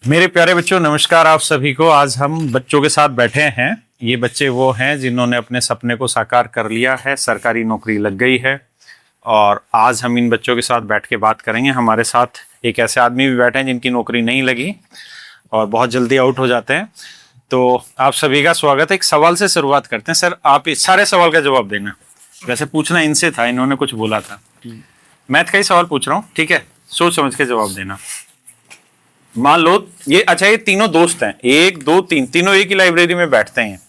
मेरे प्यारे बच्चों, नमस्कार आप सभी को। आज हम बच्चों के साथ बैठे हैं। ये बच्चे वो हैं जिन्होंने अपने सपने को साकार कर लिया है, सरकारी नौकरी लग गई है। और आज हम इन बच्चों के साथ बैठ के बात करेंगे। हमारे साथ एक ऐसे आदमी भी बैठे हैं जिनकी नौकरी नहीं लगी और बहुत जल्दी आउट हो जाते हैं। तो आप सभी का स्वागत है। एक सवाल से शुरुआत करते हैं। सर, आप इस सारे सवाल का जवाब देना। वैसे पूछना इनसे था, इन्होंने कुछ बोला था। मैथ का ही सवाल पूछ रहा हूँ, ठीक है? सोच समझ के जवाब देना। मान लो ये ये तीनों दोस्त हैं, 1 2 3, तीनों एक ही लाइब्रेरी में बैठते हैं।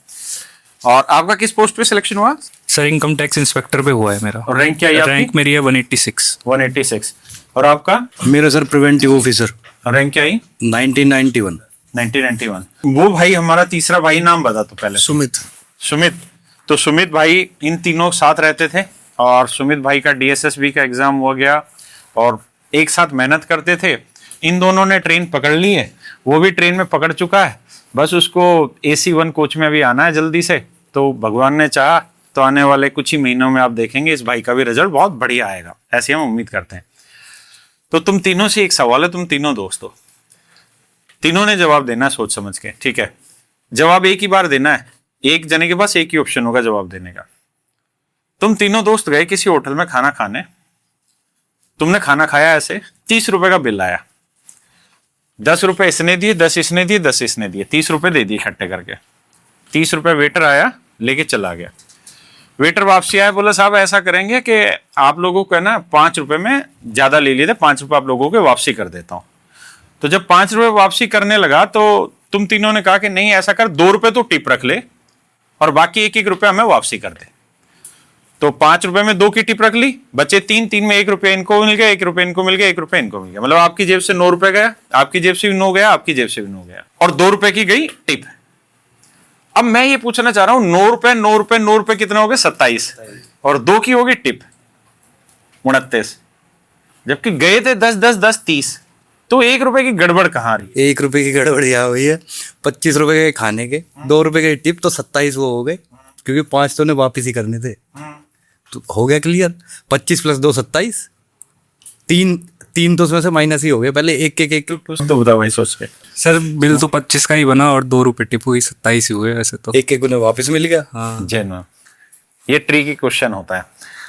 और आपका किस पोस्ट पे सिलेक्शन हुआ? सर, इनकम टैक्स इंस्पेक्टर पे हुआ है मेरा। और रैंक क्या है आपकी? रैंक मेरी है 186। 186। और आपका? मेरा सर प्रिवेंटिव ऑफिसर। रैंक क्या है? 1991। 1991। वो भाई हमारा तीसरा भाई, नाम बता तो पहले। सुमित। तो सुमित भाई इन तीनों साथ रहते थे और सुमित भाई का DSSB का एग्जाम हो गया और एक साथ मेहनत करते थे। इन दोनों ने ट्रेन पकड़ ली है, वो भी ट्रेन में पकड़ चुका है। बस उसको AC1 कोच में अभी आना है जल्दी से। तो भगवान ने चाहा तो आने वाले कुछ ही महीनों में आप देखेंगे इस भाई का भी रिजल्ट बहुत बढ़िया आएगा, ऐसे हम उम्मीद करते हैं। तो तुम तीनों से एक सवाल है, तुम तीनों दोस्त हो, तीनों ने जवाब देना है सोच समझ के, ठीक है? जवाब एक ही बार देना है। एक जने के पास एक ही ऑप्शन होगा जवाब देने का। तुम तीनों दोस्त गए किसी होटल में खाना खाने। तुमने खाना खाया, ऐसे 30 रुपए का बिल आया। 10 रुपए इसने दिए, 10 इसने दिए, 10 इसने दिए, 30 रुपए दे दिए इकट्ठे करके। 30 रुपए वेटर आया, लेके चला गया। वेटर वापसी आया, बोला साहब ऐसा करेंगे कि आप लोगों को ना 5 रुपए में ज्यादा ले लिए थे, 5 रुपए आप लोगों के वापसी कर देता हूं। तो जब 5 रुपए वापसी करने लगा तो तुम तीनों ने कहा कि नहीं, ऐसा कर, 2 रुपए तो टिप रख ले और बाकी 1-1 रुपया हमें वापसी कर दे। तो 5 रुपए में 2 की टिप रख ली, बचे 3, 3 में 1 रुपया इनको मिल गया, 1 रुपया इनको मिल गया, 1 रुपया इनको मिल गया। मतलब आपकी जेब से 9 रुपए गया, आपकी जेब से भी 9 गया, आपकी जेब से भी 9 गया और 2 रुपए की गई टिप। अब मैं ये पूछना चाह रहा हूं, 9 रुपए 9 रुपए 9 रुपए कितने हो गए? 27। और 2 की होगी टिप 29। जबकि गए थे 10 10 10 30। तो 1 रुपए की गड़बड़ कहां रही? 1 रुपए की गड़बड़ यहाँ हुई है। 25 रुपए के खाने के, 2 रुपए के टिप, तो 27 वो हो गए, क्योंकि 5 तो ने वापिस ही करने थे। तो हो गया क्लियर। 25 + 2 27। 3 तो उसमें से माइनस ही हो गए। पहले एक तो बताओ भाई सोच के। सर, बिल तो 25 का ही बना और 2 रुपए टिप हुई, 27 ही हुए वैसे तो। एक उन्हें वापस मिल गया। हाँ, जैन, ये ट्रिकी क्वेश्चन होता है।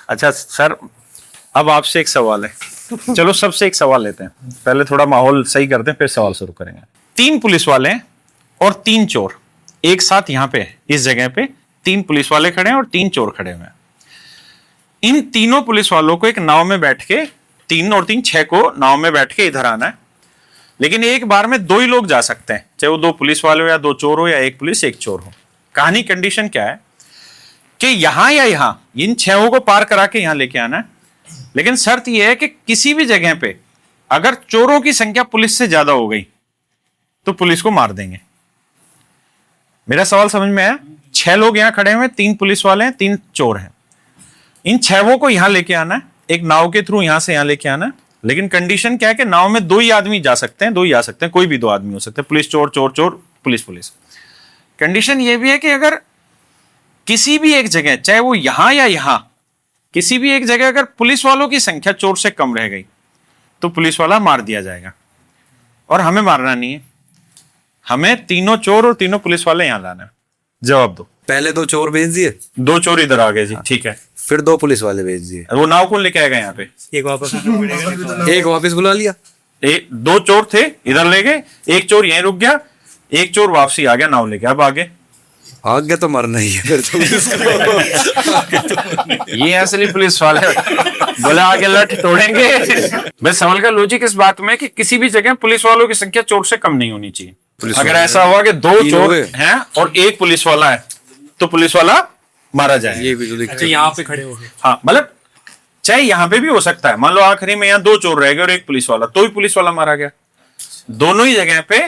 अच्छा सर, अब आपसे एक सवाल है। चलो सबसे एक सवाल लेते हैं, पहले थोड़ा माहौल सही करते हैं फिर सवाल शुरू करेंगे। 3 पुलिस वाले और 3 चोर एक साथ यहाँ पे इस जगह पे 3 पुलिस वाले खड़े हैं और 3 चोर खड़े हुए हैं। इन तीनों पुलिस वालों को एक नाव में बैठ के, 3 और 3 6 को नाव में बैठ के इधर आना है। लेकिन एक बार में 2 ही लोग जा सकते हैं, चाहे वो 2 पुलिस वाले हो या 2 चोर हो या 1 पुलिस 1 चोर हो। कहानी कंडीशन क्या है कि यहां या यहां इन 6 को पार करा के यहां लेके आना है। लेकिन शर्त यह है कि किसी भी जगह पे अगर चोरों की संख्या पुलिस से ज्यादा हो गई तो पुलिस को मार देंगे। मेरा सवाल समझ में आया? 6 लोग यहां खड़े हुए, 3 पुलिस वाले हैं, 3 चोर हैं। इन 6 को यहां लेके आना है, एक नाव के थ्रू यहां से यहां लेके आना है। लेकिन कंडीशन क्या है कि नाव में 2 ही आदमी जा सकते हैं, 2 ही आ सकते हैं, कोई भी 2 आदमी हो सकते हैं, पुलिस चोर, चोर चोर, पुलिस पुलिस। कंडीशन यह भी है कि अगर किसी भी एक जगह, चाहे वो यहां या यहां, किसी भी एक जगह अगर पुलिस वालों की संख्या चोर से कम रह गई तो पुलिस वाला मार दिया जाएगा। और हमें मारना नहीं है, हमें तीनों चोर और तीनों पुलिस वाले यहां लाना है। जवाब दो। पहले 2 चोर भेज दिए, 2 चोर इधर आ गए जी, ठीक है। फिर 2 पुलिस वाले भेज दिए। वो नाव कौन लेके आएगा यहाँ पे? एक वापस बुला लिया। 2 चोर थे, इधर ले गए, 1 चोर यहीं रुक गया, 1 चोर वापसी आ गया नाव लेके। अब आगे तो मरना ही है फिर तो। ये असली पुलिस वाले बोला आगे लठ तोड़ेंगे। बस सवाल का लॉजिक इस बात में कि किसी भी जगह पुलिस वालों की संख्या चोर से कम नहीं होनी चाहिए। अगर ऐसा हुआ कि 2 चोर हैं और 1 पुलिस वाला है तो पुलिस वाला मारा जाए। ये भी अच्छा, यहाँ पे खड़े हो गए। हाँ, मतलब चाहे यहाँ पे भी हो सकता है। मान लो आखिरी में यहाँ 2 चोर रह गए और 1 पुलिस वाला, तो ही पुलिस वाला मारा गया। दोनों ही जगह पे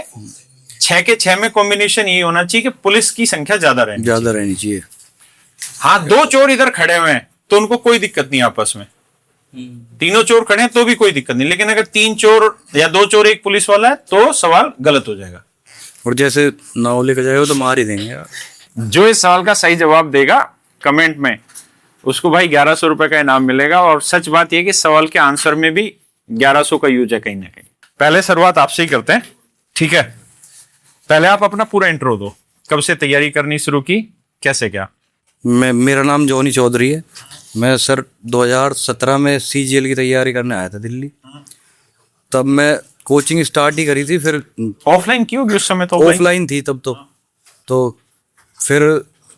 6 के 6 में कॉम्बिनेशन यही होना चाहिए कि पुलिस की संख्या ज्यादा रहनी चाहिए। हाँ, 2 चोर इधर खड़े हुए हैं तो उनको कोई दिक्कत नहीं आपस में, तीनों चोर खड़े हैं तो भी कोई दिक्कत नहीं। लेकिन अगर 3 चोर या 2 चोर 1 पुलिस वाला है तो सवाल गलत हो जाएगा। और जैसे नाव लेकर जाएगा तो मार ही देंगे। जो इस सवाल का सही जवाब देगा कमेंट में, उसको भाई 1100 रुपए का इनाम मिलेगा। और सच बात यह कि सवाल के आंसर में भी 1100 का यूज है कहीं ना कहीं। पहले शुरुआत आपसे ही करते हैं, ठीक है, पहले आप अपना पूरा इंट्रो दो, कब से तैयारी करनी शुरू की, कैसे क्या? मेरा नाम जॉनी चौधरी है। मैं सर 2017 में CGL की तैयारी करने आया था दिल्ली। तब मैं कोचिंग स्टार्ट ही करी थी, फिर ऑफलाइन की होगी उस समय तो? ऑफलाइन थी तब तो फिर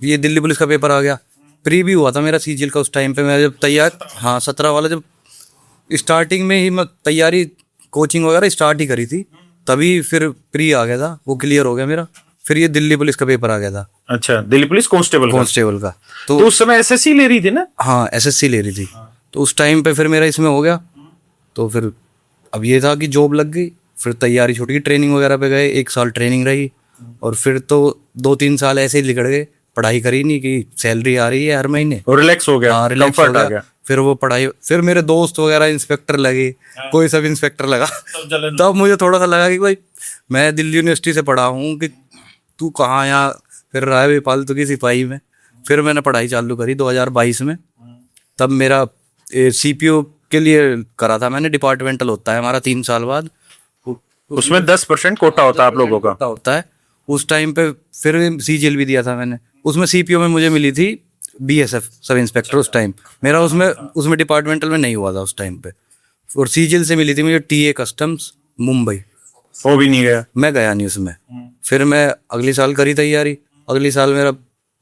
ये दिल्ली पुलिस का पेपर आ गया। प्री भी हुआ था मेरा CGL का उस टाइम पे। मैं जब तैयार, हाँ 17 वाला, जब स्टार्टिंग में ही मैं तैयारी कोचिंग वगैरह स्टार्ट ही करी थी, तभी फिर प्री आ गया था, वो क्लियर हो गया मेरा। फिर ये दिल्ली पुलिस का पेपर आ गया था। अच्छा, दिल्ली पुलिस कांस्टेबल का। तो उस समय SSC ले रही थी ना? हाँ SSC ले रही थी। तो उस टाइम पे फिर मेरा इसमें हो गया। तो फिर अब ये था कि जॉब लग गई, फिर तैयारी छूट गई, ट्रेनिंग वगैरह पे गए, 1 साल ट्रेनिंग रही, और फिर तो 2-3 साल ऐसे ही निकल गए। पढ़ाई करी नहीं कि सैलरी आ रही है हर महीने, और रिलैक्स हो गया, हाँ रिलैक्स हो गया। फिर वो पढ़ाई, फिर मेरे दोस्त वगैरह इंस्पेक्टर लगे, कोई सब इंस्पेक्टर लगा। तब मुझे थोड़ा सा लगा कि भाई मैं दिल्ली यूनिवर्सिटी से पढ़ा हूँ, कि तू कहाँ यहाँ फिर रहा है फालतू की सिपाही में। फिर मैंने पढ़ाई चालू करी 2022 में। तब मेरा CPO के लिए करा था मैंने, डिपार्टमेंटल होता है हमारा 3 साल बाद। उसमें 10% कोटा होता है आप लोगों का? होता है उस टाइम पे। फिर CGL भी दिया था मैंने, उसमें CPO में मुझे मिली थी BSF सब इंस्पेक्टर। उस टाइम मेरा उसमें डिपार्टमेंटल में नहीं हुआ था उस टाइम पे। और CGL से मिली थी मुझे TA कस्टम्स मुंबई, वो भी नहीं गया? मैं गया नहीं उसमें। फिर मैं अगली साल करी तैयारी। अगली साल मेरा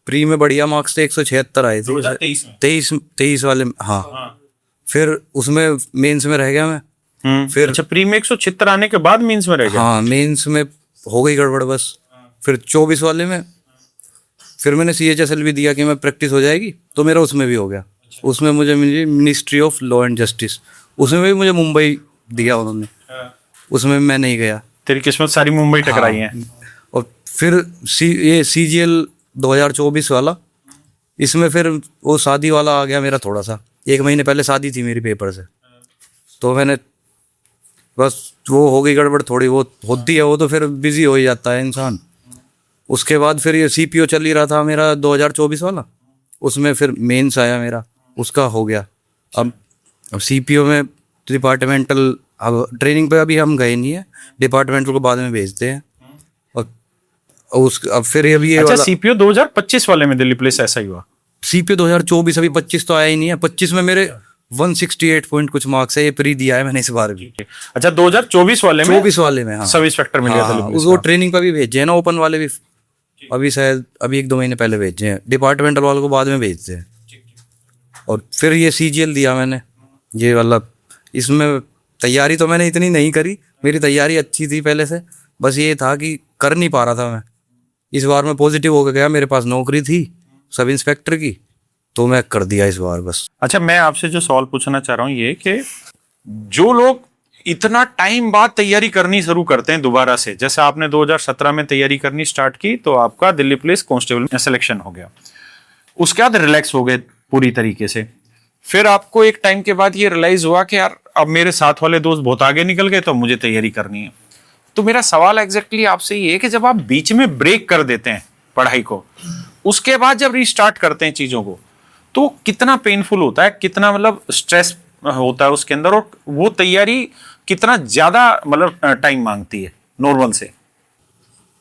प्री में बढ़िया मार्क्स थे, 176 आए थे 23 वाले में, हाँ। फिर उसमें मेंस में रह गया मैं। फिर अच्छा, प्री में 176 आने के बाद मेंस में रह गया? हाँ मेंस में हो गई गड़बड़ बस। फिर 24 वाले में फिर मैंने CHSL भी दिया कि मैं प्रैक्टिस हो जाएगी, तो मेरा उसमें भी हो गया। उसमें मुझे ministry of law and justice, उसमें भी मुझे मुंबई दिया उन्होंने, उसमें मैं नहीं गया। तेरी किस्मत सारी मुंबई टकराई है। और फिर ये CGL 2024 वाला, इसमें फिर वो शादी वाला आ गया मेरा। थोड़ा सा 1 महीने पहले शादी थी मेरी पेपर से, तो मैंने बस वो हो गई गड़बड़ थोड़ी, वो होती है वो, तो फिर बिजी हो ही जाता है इंसान। उसके बाद फिर ये CPO चल ही रहा था मेरा 2024 वाला, उसमें फिर मेंस आया मेरा, उसका हो गया। अब CPO में डिपार्टमेंटल, अब ट्रेनिंग पे अभी हम गए नहीं है, डिपार्टमेंटल को बाद में भेजते हैं। और अब फिर अभी ये अच्छा, वाला CPO 2025 वाले में दिल्ली पुलिस ऐसा ही हुआ? CPO 2024, अभी 25 तो आया ही नहीं है। 25 में मेरे 168 पॉइंट कुछ मार्क्स है, ये प्री दिया है मैंने इस बार भी। अच्छा, 2024 वाले में? 24 वाले में, हाँ सब इंस्पेक्टर मिल गया था? वो ट्रेनिंग पे भी भेजे हैं ना, ओपन वाले भी अभी शायद अभी 1-2 महीने पहले भेजे हैं, डिपार्टमेंटल वालों को बाद में भेजते हैं। और फिर ये CGL दिया मैंने, ये वाला। इसमें तैयारी तो मैंने इतनी नहीं करी, मेरी तैयारी अच्छी थी पहले से, बस ये था कि कर नहीं पा रहा था मैं। इस बार मैं पॉजिटिव होकर गया, मेरे पास नौकरी थी सब इंस्पेक्टर की, तो मैं कर दिया इस बार बस। अच्छा, मैं आपसे जो सवाल पूछना चाह रहा हूँ ये कि जो लोग इतना टाइम बाद तैयारी करनी शुरू करते हैं दोबारा से, जैसे आपने 2017 में तैयारी करनी स्टार्ट की, तो आपका दिल्ली पुलिस कांस्टेबल में सिलेक्शन हो गया, उसके बाद रिलैक्स हो गए पूरी तरीके से। फिर आपको एक टाइम के बाद ये रियलाइज हुआ कि यार अब मेरे साथ वाले दोस्त बहुत आगे निकल गए, तो मुझे तैयारी करनी है। तो मेरा सवाल एग्जैक्टली आपसे ये है कि जब आप बीच में ब्रेक कर देते हैं पढ़ाई को, उसके बाद जब रिस्टार्ट करते हैं चीजों को, तो कितना पेनफुल होता है, कितना मतलब स्ट्रेस होता है उसके अंदर, और वो तैयारी कितना ज्यादा मतलब टाइम मांगती है नॉर्मल से?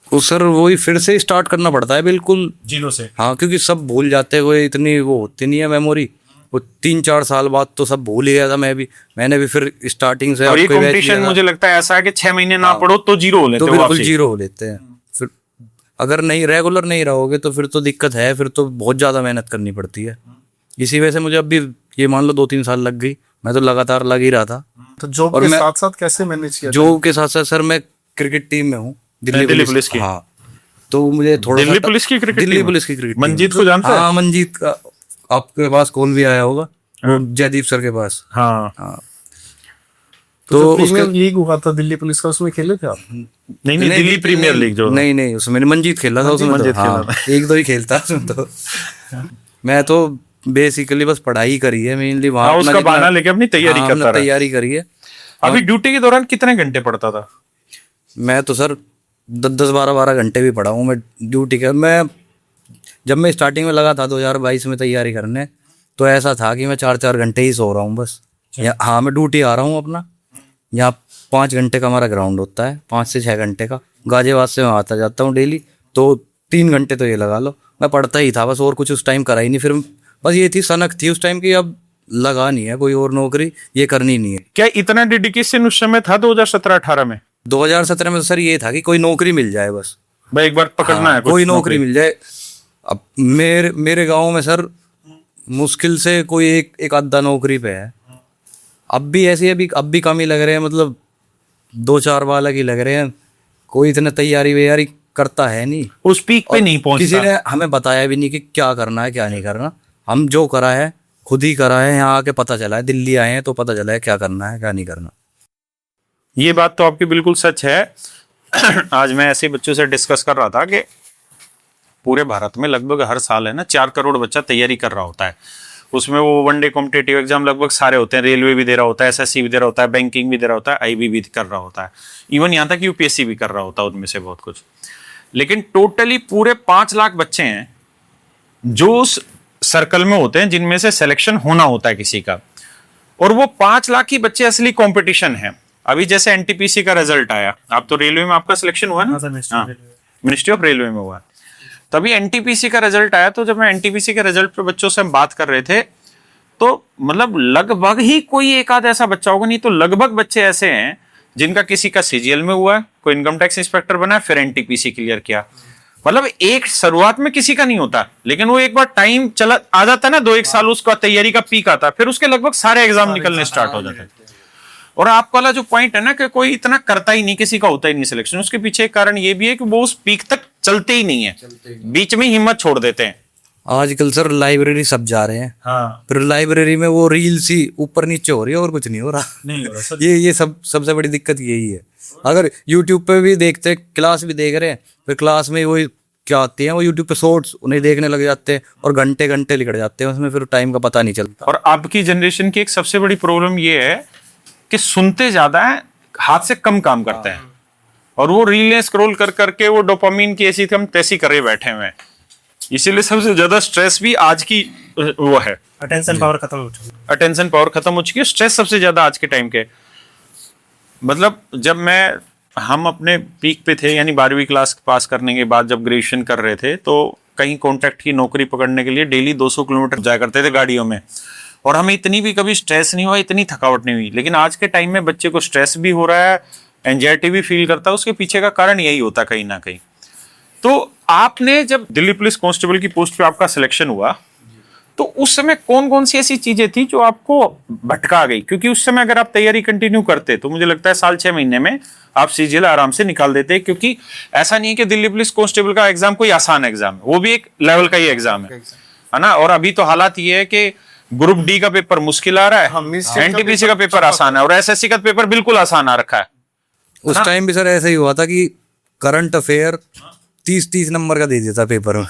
तो सर वही फिर से स्टार्ट करना पड़ता है बिल्कुल जीरो से। हाँ, क्योंकि सब भूल जाते हुए, इतनी वो होती नहीं है मेमोरी। वो 3-4 साल बाद तो सब भूल ही गया था मैं भी। मैंने भी फिर स्टार्टिंग से, और ये कंपटीशन मुझे लगता है ऐसा है कि 6 महीने ना पढ़ो तो जीरो हो लेते तो हो, बिल्कुल जीरो हो लेते हैं। फिर अगर नहीं रेगुलर नहीं रहोगे तो फिर तो दिक्कत है, फिर तो बहुत ज्यादा मेहनत करनी पड़ती है। इसी वजह से मुझे अब भी ये मान लो 2-3 साल लग गई, मैं तो लगातार लग ही रहा था। तो जॉब के साथ साथ कैसे मैनेज किया? जॉब के साथ साथ सर मैं क्रिकेट टीम में हूँ दिल्ली पुलिस की। हाँ, तो मुझे थोड़ा दिल्ली पुलिस की क्रिकेट दिल्ली पुलिस की क्रिकेट मंजीत को जानते हैं? हाँ, मंजीत का आपके पास कॉल भी आया होगा, जयदीप सर के पास। हाँ हाँ, तो प्रीमियर लीग हुआ था दिल्ली पुलिस का, उसमें खेले थे आप? नहीं, दिल्ली प्रीमियर लीग जो नहीं उसमें मंजीत खेला था, उसमें तो हाँ 1-2 ही खेलता उसमें तो। मैं तो बेसिकली बस पढ़ाई करी है मेनली वहाँ, उसका बहाना लेके अपनी तैयारी करता रहा। तैयारी करी है। अभी ड्यूटी के दौरान कितने घंटे पढ़ता था? मैं तो सर 10-12 घंटे भी पढ़ा हूँ मैं ड्यूटी का। मैं जब मैं स्टार्टिंग में लगा था 2022 में तैयारी करने, तो ऐसा था कि मैं 4-4 घंटे ही सो रहा हूँ बस। हाँ, मैं ड्यूटी आ रहा हूँ अपना, यहाँ 5 घंटे का हमारा ग्राउंड होता है, 5 से 6 घंटे का। गाजियाबाद से मैं आता जाता हूँ डेली, तो 3 घंटे तो ये लगा लो। मैं पढ़ता ही था बस, और कुछ उस टाइम करा ही नहीं। फिर बस ये थी, सनक थी उस टाइम की, अब लगा नहीं है कोई और नौकरी, ये करनी नहीं है। क्या इतना डेडिकेशन उस समय था 2017-18 में? 2017 में तो सर ये था कि कोई नौकरी मिल जाए बस, भाई एक बार पकड़ना है, कोई नौकरी मिल जाए। अब मेरे गांव में सर मुश्किल से कोई एक आधा नौकरी पे है। अब भी ऐसी अब भी कम ही लग रहे हैं, मतलब 2-4 बालक ही लग रहे हैं। कोई इतने तैयारी वैयारी करता है नहीं, उस पीक पे नहीं पहुंचता। किसी ने हमें बताया भी नहीं कि क्या करना है क्या नहीं करना। हम जो करा है खुद ही करा है, यहाँ आके पता चला है, दिल्ली आए हैं तो पता चला है क्या करना है क्या नहीं करना। ये बात तो आपकी बिल्कुल सच है। आज मैं ऐसे बच्चों से डिस्कस कर रहा था कि पूरे भारत में लगभग हर साल है ना 4 करोड़ बच्चा तैयारी कर रहा होता है। उसमें वो वनडे कॉम्पिटेटिव एग्जाम लगभग सारे होते हैं, रेलवे भी दे रहा होता है, एसएससी भी दे रहा होता है, बैंकिंग भी दे रहा होता है, आईबी भी कर रहा होता है, इवन यहाँ तक यूपीएससी भी कर रहा होता है, उनमें से बहुत कुछ। लेकिन टोटली पूरे 5 लाख बच्चे हैं जो उस सर्कल में होते हैं जिनमें से सिलेक्शन होना होता है किसी का, और वो 5 लाख ही बच्चे असली कंपटीशन है। अभी जैसे एनटीपीसी का रिजल्ट आया, आप तो रेलवे में आपका सिलेक्शन हुआ ना? हाँ, मिनिस्ट्री ऑफ रेलवे में हुआ। तभी एनटीपीसी का रिजल्ट आया, तो जब मैं एनटीपीसी के रिजल्ट पे बच्चों से हम बात कर रहे थे, तो मतलब लगभग ही कोई एक आध ऐसा बच्चा होगा, नहीं तो लगभग बच्चे ऐसे हैं जिनका किसी का सीजीएल में हुआ है, कोई इनकम टैक्स इंस्पेक्टर बना, फिर एनटीपीसी क्लियर किया। मतलब एक शुरुआत में किसी का नहीं होता, लेकिन वो एक बार टाइम चला आ जाता है ना, 2-1 साल उसका तैयारी का पीक आता है, फिर उसके लगभग सारे एग्जाम निकलने स्टार्ट हो जाते हैं। और आपका वाला जो पॉइंट है ना कि कोई इतना करता ही नहीं, किसी का होता ही नहीं सिलेक्शन, उसके पीछे एक कारण ये भी है कि वो उस पीक तक चलते ही नहीं है, बीच में हिम्मत छोड़ देते हैं। आजकल सर लाइब्रेरी सब जा रहे हैं, हाँ, फिर लाइब्रेरी में वो रील्स ही ऊपर नीचे हो रही है और कुछ नहीं हो रहा। नहीं हो रहा। ये सबसे बड़ी दिक्कत यही है। अगर यूट्यूब पे भी देखते, क्लास भी देख रहे हैं, फिर क्लास में वही क्या आती है, वो यूट्यूब पे शॉर्ट्स उन्हें देखने लग जाते हैं और घंटे घंटे निकल जाते हैं उसमें, फिर टाइम का पता नहीं चलता। और आपकी जनरेशन की एक सबसे बड़ी प्रॉब्लम ये है कि सुनते ज्यादा है, हाथ से कम काम करते हैं, और वो रीलें स्क्रॉल कर करके वो डोपामीन की ऐसी हम तैसी करे बैठे हुए हैं। इसीलिए सबसे ज्यादा स्ट्रेस भी आज की वो है, अटेंशन पावर खत्म हो चुकी है। अटेंशन पावर खत्म हो चुकी है, स्ट्रेस सबसे ज्यादा आज के टाइम के। मतलब जब हम अपने पीक पे थे, यानी 12वीं क्लास पास करने के बाद जब ग्रेजुएशन कर रहे थे, तो कहीं कॉन्ट्रैक्ट की नौकरी पकड़ने के लिए डेली 200 किलोमीटर जाया करते थे गाड़ियों में, और हमें इतनी भी कभी स्ट्रेस नहीं हुआ, इतनी थकावट नहीं हुई। लेकिन आज के टाइम में बच्चे को स्ट्रेस भी हो रहा है, एंजाइटी भी फील करता है, उसके पीछे का कारण यही होता है कहीं ना कहीं। तो आपने जब दिल्ली पुलिस कांस्टेबल की पोस्ट पे आपका सिलेक्शन हुआ, तो उस समय कौन कौन सी ऐसी चीजें थी जो आपको भटका गई? क्योंकि उस समय अगर आप तैयारी कंटिन्यू करते तो मुझे लगता है 6 महीने में आप सीजीएल आराम से निकाल देते, क्योंकि ऐसा नहीं है कि दिल्ली पुलिस कांस्टेबल का एग्जाम कोई आसान एग्जाम है, वो भी एक लेवल का ही एग्जाम है ना। और अभी तो हालात ये है कि ग्रुप डी का पेपर मुश्किल आ रहा है, एनटीपीसी का पेपर आसान है, और एसएससी का पेपर बिल्कुल आसान आ रखा है। उस टाइम भी सर ऐसा ही हुआ था कि करंट अफेयर 30 नंबर का दे दिया था पेपर में,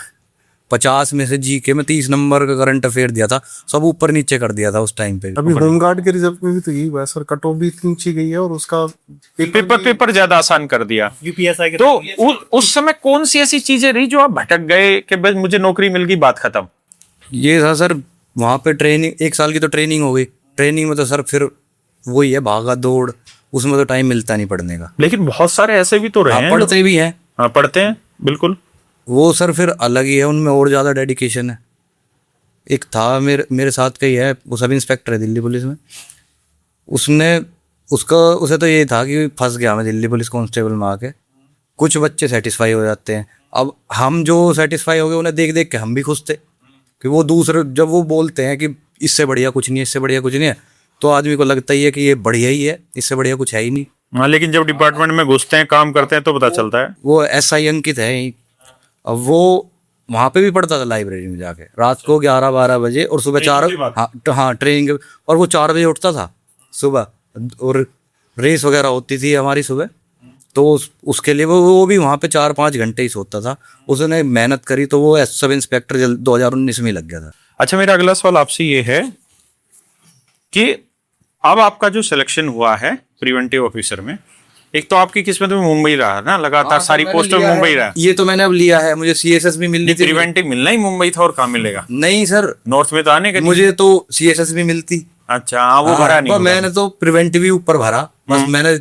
50 में से जीके में 30 नंबर का करंट अफेयर दिया था, सब ऊपर नीचे कर दिया था उस टाइम पे। अभी होमगार्ड के रिजल्ट में भी तो यही हुआ है सर, कट ऑफ भी इतनी नीचे गई है और उसका पेपर ज्यादा आसान कर दिया। यूपीएसआई तो उस समय कौन सी ऐसी चीजें रही जो आप भटक गए कि बस मुझे नौकरी मिल गई, बात खत्म? ये था सर, वहाँ पे ट्रेनिंग 1 साल की तो ट्रेनिंग हो गई, ट्रेनिंग में तो सर फिर वही है भागा दौड़, उसमें तो टाइम मिलता नहीं पढ़ने का। लेकिन बहुत सारे ऐसे भी तो रहे हैं, पढ़ते भी हैं। हाँ, पढ़ते हैं बिल्कुल। वो सर फिर अलग ही है, उनमें और ज़्यादा डेडिकेशन है। एक था मेरे साथ का ही है, वो सब इंस्पेक्टर है दिल्ली पुलिस में, उसे तो ये था कि फंस गया मैं दिल्ली पुलिस कांस्टेबल में आके। कुछ बच्चे सेटिस्फाई हो जाते हैं, अब हम जो सेटिस्फाई हो गए उन्हें देख देख के हम भी खुश थे कि वो दूसरे जब वो बोलते हैं कि इससे बढ़िया कुछ नहीं है, इससे बढ़िया कुछ नहीं है, तो आदमी को लगता ही है कि ये बढ़िया ही है, इससे बढ़िया कुछ है ही नहीं। हाँ, लेकिन जब डिपार्टमेंट में घुसते हैं, काम करते हैं, तो पता चलता है। वो एसआई अंकित है, अब वो वहाँ पे भी पढ़ता था लाइब्रेरी में जाके रात को 11-12 बजे, और सुबह 4 हाँ ट्रेनिंग, और वो 4 बजे उठता था सुबह, और रेस वगैरह होती थी हमारी सुबह, तो उसके लिए वो भी वहाँ पे 4-5 घंटे ही सोता था। उसने मेहनत करी तो वो सब इंस्पेक्टर 2019 में लग गया था। अच्छा, मेरा अगला सवाल आपसे ये है कि अब आपका जो सिलेक्शन हुआ है प्रिवेंटिव ऑफिसर में, एक तो आपकी किस्मत में मुंबई रहा ना, लगातार सारी पोस्ट में मुंबई रहा। ये तो मैंने अब लिया है, मुझे सीएसएस भी मिलनी थी। प्रिवेंटिव मिलना ही मुंबई था, और कहाँ मिलेगा? नहीं सर, नॉर्थ में तो आने के मुझे तो सीएसएस भी मिलती। अच्छा, वो भरा नहीं? मैंने तो प्रिवेंटिव ही ऊपर भरा, बस मैंने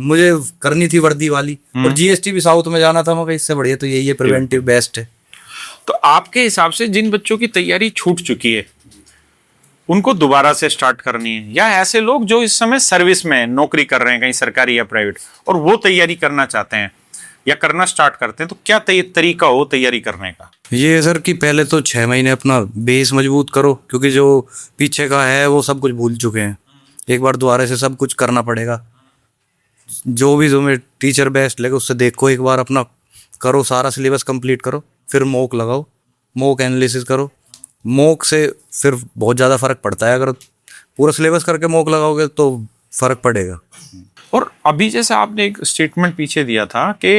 मुझे करनी थी वर्दी वाली, और जीएसटी भी साउथ में जाना था, मगर इससे बढ़िया तो यही है, प्रिवेंटिव बेस्ट है। तो आपके हिसाब से जिन बच्चों की तैयारी छूट चुकी है उनको दोबारा से स्टार्ट करनी है, या ऐसे लोग जो इस समय सर्विस में नौकरी कर रहे हैं कहीं सरकारी या प्राइवेट और वो तैयारी करना चाहते हैं या करना स्टार्ट करते हैं, तो क्या तरीका हो तैयारी करने का? ये है सर कि पहले तो 6 महीने अपना बेस मजबूत करो, क्योंकि जो पीछे का है वो सब कुछ भूल चुके हैं। एक बार दोबारा से सब कुछ करना पड़ेगा। जो भी तुम्हें टीचर बेस्ट लगे उससे देखो, एक बार अपना करो, सारा सिलेबस कंप्लीट करो, फिर मॉक लगाओ, मॉक एनालिसिस करो। मॉक से फिर बहुत ज़्यादा फर्क पड़ता है, अगर पूरा सिलेबस करके मॉक लगाओगे तो फर्क पड़ेगा। और अभी जैसे आपने एक स्टेटमेंट पीछे दिया था कि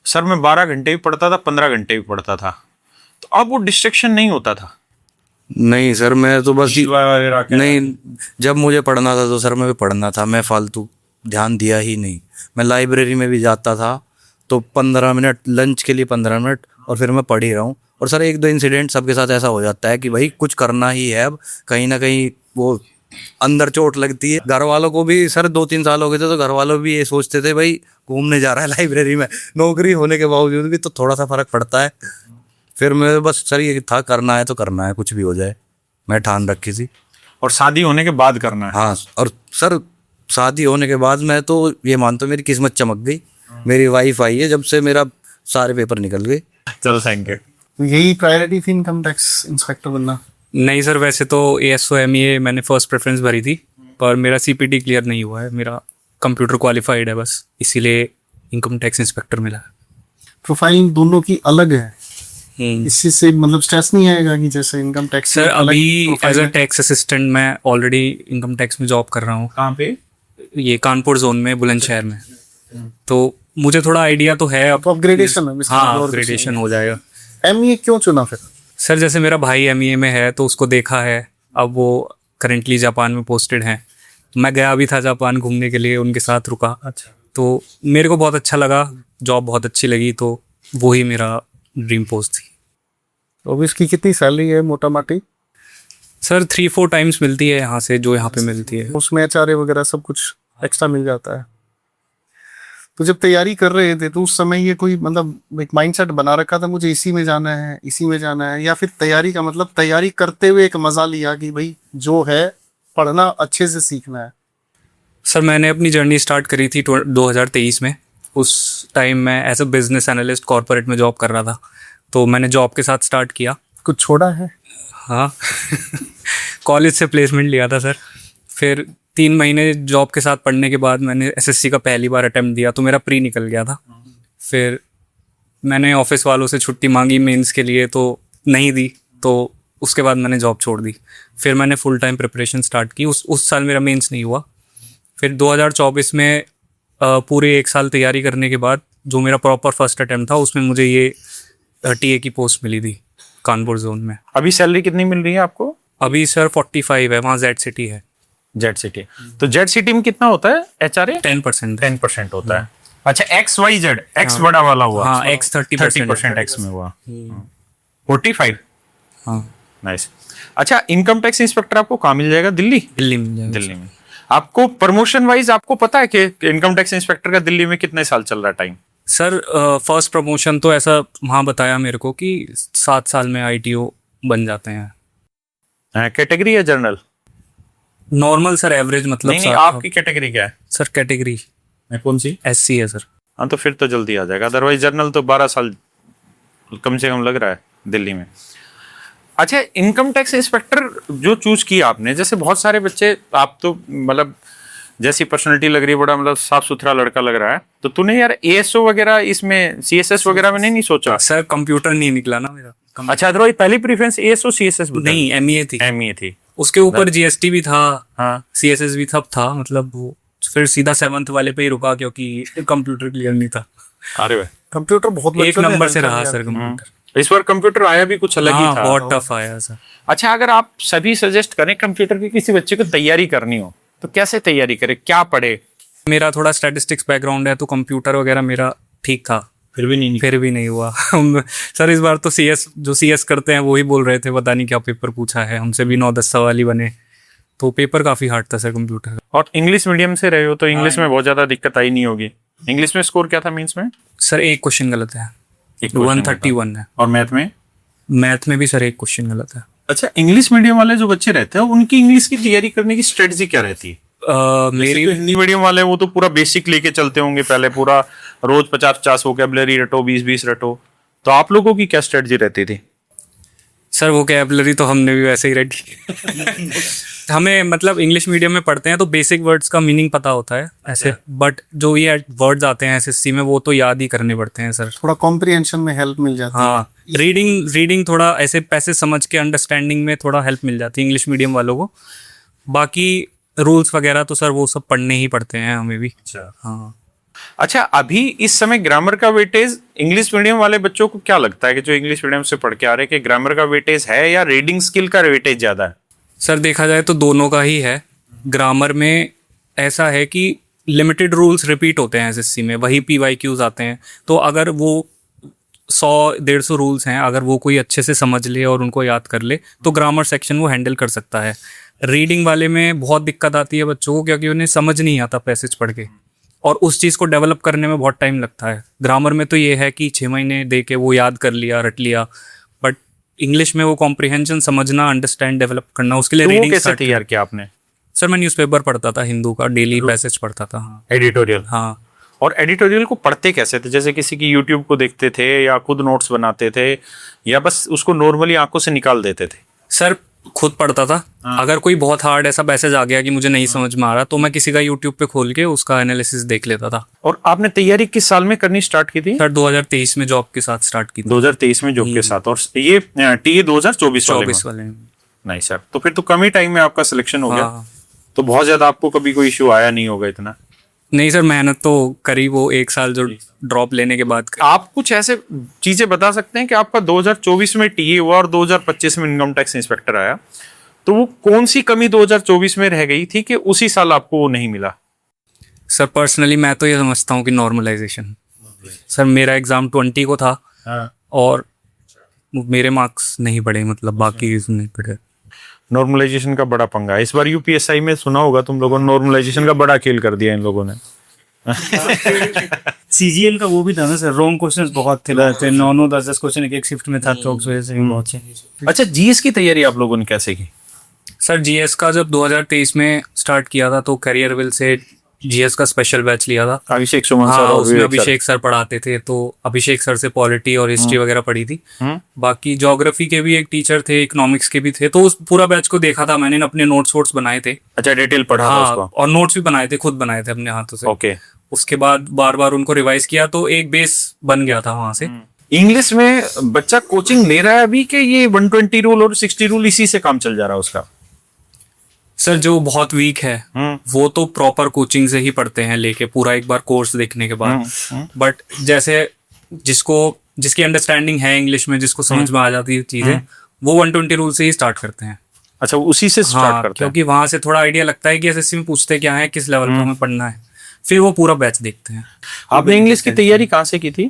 सर मैं 12 घंटे भी पढ़ता था, 15 घंटे भी पढ़ता था, तो अब वो डिस्ट्रैक्शन नहीं होता था? नहीं सर, मैं तो बस नहीं, जब मुझे पढ़ना था तो सर मैं भी पढ़ना था, मैं फालतू ध्यान दिया ही नहीं। मैं लाइब्रेरी में भी जाता था तो 15 मिनट लंच के लिए 15 मिनट, और फिर मैं पढ़ ही रहा हूँ। और सर 1-2 इंसिडेंट सबके साथ ऐसा हो जाता है कि भाई कुछ करना ही है, अब कहीं ना कहीं वो अंदर चोट लगती है। घर वालों को भी सर 2-3 साल हो गए थे तो घर वालों भी ये सोचते थे भाई घूमने जा रहा है लाइब्रेरी में, नौकरी होने के बावजूद भी तो थोड़ा सा फर्क पड़ता है। फिर मैं बस सर ये था, करना है तो करना है, कुछ भी हो जाए, मैं ठान रखी थी। और शादी होने के बाद करना है? हाँ, और सर शादी होने के बाद मैं तो ये मानता हूँ मेरी किस्मत चमक गई, मेरी वाइफ आई है जब से मेरा सारे पेपर निकल गए। चलो थैंक यू। यही प्रायोरिटी थी इनकम टैक्स इंस्पेक्टर बनना? नहीं सर, वैसे तो ASO MEA मैंने फर्स्ट प्रेफरेंस भरी थी, पर मेरा CPT क्लियर नहीं हुआ है, मेरा कंप्यूटर क्वालिफाइड है बस, इसीलिए इनकम टैक्स इंस्पेक्टर मिला। प्रोफाइल दोनों की अलग है, इसी से मतलब स्ट्रेस नहीं आएगा कि जैसे इनकम टैक्स? सर अभी एज अ टैक्स असिस्टेंट मैं ऑलरेडी इनकम टैक्स में जॉब कर रहा हूँ। कहाँ पे? ये कानपुर जोन में, बुलंदशहर में। तो मुझे थोड़ा आइडिया तो है। अब अपग्रेडेशन है? हाँ, अपग्रेडेशन हो जाएगा। MEA क्यों चुना फिर? सर जैसे मेरा भाई MEA में है तो उसको देखा है, अब वो करेंटली जापान में पोस्टेड हैं। मैं गया भी था जापान घूमने के लिए, उनके साथ रुका। अच्छा। तो मेरे को बहुत अच्छा लगा, जॉब बहुत अच्छी लगी, तो वही मेरा ड्रीम पोस्ट थी। तो अभी इसकी कितनी सैलरी है मोटा माटी? सर 3-4 टाइम्स मिलती है यहाँ से जो यहाँ पे मिलती है। उसमें HRA वगैरह सब कुछ एक्स्ट्रा मिल जाता है। तो जब तैयारी कर रहे थे तो उस समय ये कोई मतलब एक माइंडसेट बना रखा था मुझे इसी में जाना है, इसी में जाना है, या फिर तैयारी का मतलब तैयारी करते हुए एक मजा लिया कि भाई जो है पढ़ना अच्छे से सीखना है? सर मैंने अपनी जर्नी स्टार्ट करी थी 2023 में। उस टाइम मैं as a business analyst corporate में जॉब कर रहा था, तो मैंने जॉब के साथ स्टार्ट किया। कुछ छोड़ा है? हाँ कॉलेज से प्लेसमेंट लिया था सर। फिर 3 महीने जॉब के साथ पढ़ने के बाद मैंने SSC का पहली बार अटेम्प्ट दिया, तो मेरा प्री निकल गया था। फिर मैंने ऑफिस वालों से छुट्टी मांगी मेंस के लिए, तो नहीं दी, तो उसके बाद मैंने जॉब छोड़ दी। फिर मैंने फुल टाइम प्रिपरेशन स्टार्ट की। उस साल मेरा मेंस नहीं हुआ। फिर 2024 में पूरे 1 साल तैयारी करने के बाद जो मेरा प्रॉपर फर्स्ट अटेम्प्ट था उसमें मुझे ये TA की पोस्ट मिली थी कानपुर जोन में। अभी सैलरी कितनी मिल रही है आपको? अभी सर 45 है, वहाँ जेड सिटी है। जेड सिटी, तो जेड सिटी में कितना होता है HRA? 10%। 10% होता है। अच्छा, XYZ, X बड़ा वाला हुआ। हाँ, X 30% X में हुआ। 45। हाँ नाइस। अच्छा, इनकम टैक्स इंस्पेक्टर आपको कहाँ मिल जाएगा? दिल्ली? दिल्ली में जाएगा। दिल्ली में। आपको प्रमोशन वाइज आपको पता है कि इनकम टैक्स इंस्पेक्टर का दिल्ली में कितने साल चल रहा है टाइम? सर फर्स्ट प्रमोशन तो ऐसा वहाँ बताया मेरे को कि 7 साल में ITO बन जाते हैं। कैटेगरी या जनरल? नॉर्मल सर, एवरेज मतलब। नहीं, आपकी कैटेगरी क्या है? सर कैटेगरी कौन सी? SC है सर। हाँ, तो फिर तो जल्दी आ जाएगा, अदरवाइज जनरल तो 12 साल कम से कम लग रहा है दिल्ली में। अच्छा, इनकम टैक्स इंस्पेक्टर जो चूज किया आपने, जैसे बहुत सारे बच्चे, आप तो मतलब जैसी पर्सनैलिटी लग रही है, बड़ा मतलब साफ सुथरा लड़का लग रहा है, तो तूने यार ASO वगैरह इसमें CSS वगैरह में नहीं सोचा? सर कंप्यूटर नहीं निकला ना मेरा। अच्छा, अदरवाइज पहली प्रेफरेंस ASO CSS नहीं, MEA थी। MEA थी। उसके ऊपर GST भी था। हाँ, CSS भी सब था, मतलब वो फिर सीधा 7th वाले पे ही रुका क्योंकि कंप्यूटर क्लियर नहीं था। अरे भाई, कंप्यूटर बहुत एक नंबर से रहा सर कंप्यूटर। इस बार कंप्यूटर आया भी कुछ अलग ही था। बहुत टफ आया सर। अच्छा, अगर आप सभी सजेस्ट करें कंप्यूटर की किसी बच्चे को तैयारी करनी हो तो कैसे तैयारी करे, क्या पढ़े? मेरा थोड़ा स्टैटिस्टिक्स बैकग्राउंड है, तो कंप्यूटर वगैरह मेरा ठीक था, फिर भी नहीं हुआ। सर इस बार तो जो CS करते हैं वो ही बोल रहे थे पता नहीं क्या पेपर पूछा है, हमसे भी 9-10 सवाल ही बने, तो पेपर काफ़ी हार्ड था सर कंप्यूटर। और इंग्लिश मीडियम से रहे हो तो इंग्लिश में बहुत ज्यादा दिक्कत आई नहीं होगी। इंग्लिश में स्कोर क्या था मीन्स में? सर एक क्वेश्चन गलत है, एक question 131 है। और मैथ में? मैथ में भी सर एक क्वेश्चन गलत है। अच्छा, इंग्लिश मीडियम वाले जो बच्चे रहते हैं उनकी इंग्लिश की तैयारी करने की स्ट्रेटजी क्या रहती है? मेरी जो हिंदी मीडियम वाले हैं वो तो पूरा बेसिक लेके चलते होंगे, पहले पूरा रोज 50-50 वोकेबलरी रटो, 20-20 रटो। तो आप लोगों की क्या स्ट्रेटजी रहती थी? सर वोकैबुलरी तो हमने भी वैसे ही रेडी हमें मतलब इंग्लिश मीडियम में पढ़ते हैं तो बेसिक वर्ड्स का मीनिंग पता होता है ऐसे, बट जो ये वर्ड्स आते हैं एसएससी में वो तो याद ही करने पड़ते हैं सर। थोड़ा कॉम्प्रिहेंशन में हेल्प मिल जाती है। हाँ, रीडिंग थोड़ा ऐसे पैसे समझ के अंडरस्टैंडिंग में थोड़ा हेल्प मिल जाती है इंग्लिश मीडियम वालों को। बाकी रूल्स वगैरह तो सर वो सब पढ़ने ही पड़ते हैं हमें भी। अच्छा हाँ अच्छा, अभी इस समय ग्रामर का वेटेज इंग्लिश मीडियम वाले बच्चों को क्या लगता है कि जो इंग्लिश मीडियम से पढ़ के आ रहे हैं कि ग्रामर का वेटेज है या रीडिंग स्किल का वेटेज ज्यादा है? सर देखा जाए तो दोनों का ही है। ग्रामर में ऐसा है कि लिमिटेड रूल्स रिपीट होते हैं एसएससी में, वही पीवाईक्यूज आते हैं। तो अगर वो 100-150 रूल्स हैं, अगर वो कोई अच्छे से समझ ले और उनको याद कर ले तो ग्रामर सेक्शन वो हैंडल कर सकता है। रीडिंग वाले में बहुत दिक्कत आती है बच्चों को, क्योंकि उन्हें समझ नहीं आता पैसेज पढ़ के, और उस चीज़ को डेवलप करने में बहुत टाइम लगता है। ग्रामर में तो ये है कि 6 महीने दे के वो याद कर लिया, रट लिया, बट इंग्लिश में वो कॉम्प्रिहेंशन समझना, अंडरस्टैंड, डेवलप करना, उसके लिए तो वो रीडिंग कैसे तैयार किया आपने? सर मैं न्यूज़पेपर पढ़ता था, हिंदू का डेली पैसेज पढ़ता था। एडिटोरियल? हाँ। और एडिटोरियल को पढ़ते कैसे थे? जैसे किसी की यूट्यूब को देखते थे या खुद नोट्स बनाते थे या बस उसको नॉर्मली आंखों से निकाल देते थे? सर खुद पढ़ता था। अगर कोई बहुत हार्ड ऐसा पैसेज आ गया कि मुझे नहीं समझ में आ रहा तो मैं किसी का यूट्यूब पे खोल के उसका एनालिसिस देख लेता था। और आपने तैयारी किस साल में करनी स्टार्ट की थी? सर 2023 में जॉब के साथ स्टार्ट की थी। 2023 में जॉब के साथ। और ये टीए 2024 24 वाले में। नहीं सर, तो फिर तो कम ही टाइम में आपका सिलेक्शन हो गया। हाँ। तो बहुत ज्यादा आपको कभी कोई इशू आया नहीं होगा इतना? नहीं सर, मेहनत तो करी वो 1 साल जो ड्रॉप लेने के बाद करी। आप कुछ ऐसे चीजें बता सकते हैं कि आपका 2024 में टीए हुआ और 2025 में इनकम टैक्स इंस्पेक्टर आया, तो वो कौन सी कमी 2024 में रह गई थी कि उसी साल आपको वो नहीं मिला? सर पर्सनली मैं तो ये समझता हूँ कि नॉर्मलाइजेशन। सर मेरा एग्जाम 20 को था और मेरे मार्क्स नहीं बढ़े, मतलब बाकी नहीं बढ़े। नॉर्मलाइजेशन का बड़ा पंगा है इस बार। यूपीएसआई में सुना होगा तुम लोगों ने, नॉर्मलाइजेशन का बड़ा खेल कर दिया इन लोगों ने। सीजीएल का वो भी था ना सर, रॉन्ग क्वेश्चंस बहुत थे, 9-10 क्वेश्चन एक शिफ्ट में था, तो उस वजह से भी बहुत से। अच्छा, जीएस की तैयारी आप लोगों ने कैसे की? सर जीएस का जब 2023 में स्टार्ट किया था तो करियर विल से जीएस का स्पेशल बैच लिया था। अभिषेक सुमन सर हाँ, और उसमें विवेक सर। अभिषेक सर पढ़ाते थे, तो अभिषेक सर से पॉलिटी और हिस्ट्री वगैरह पढ़ी थी। बाकी ज्योग्राफी के भी एक टीचर थे, इकोनॉमिक्स के भी थे, तो उस पूरा बैच को देखा था मैंने, अपने नोट्स वोट्स बनाए थे। अच्छा, डिटेल पढ़ा था हाँ, उसको? और नोट्स भी बनाए थे, खुद बनाए थे अपने हाथों से। ओके। उसके बाद बार बार उनको रिवाइज किया तो एक बेस बन गया था वहां से। इंग्लिश में बच्चा कोचिंग ले रहा है अभी कि ये 120 रूल और 60 रूल इसी से काम चल जा रहा है उसका? सर जो बहुत वीक है वो तो प्रॉपर कोचिंग से ही पढ़ते हैं लेके, पूरा एक बार कोर्स देखने के बाद। बट जैसे जिसकी अंडरस्टैंडिंग है इंग्लिश में, जिसको समझ में आ जाती है चीजें, वो 120 रूल से ही स्टार्ट करते हैं। अच्छा, उसी से स्टार्ट हाँ, करते हैं? क्योंकि वहां से थोड़ा आइडिया लगता है कि एसएससी में पूछते क्या है, किस लेवल पर हमें पढ़ना है, फिर वो पूरा बैच देखते हैं। आपने इंग्लिश की तैयारी कहाँ से की थी?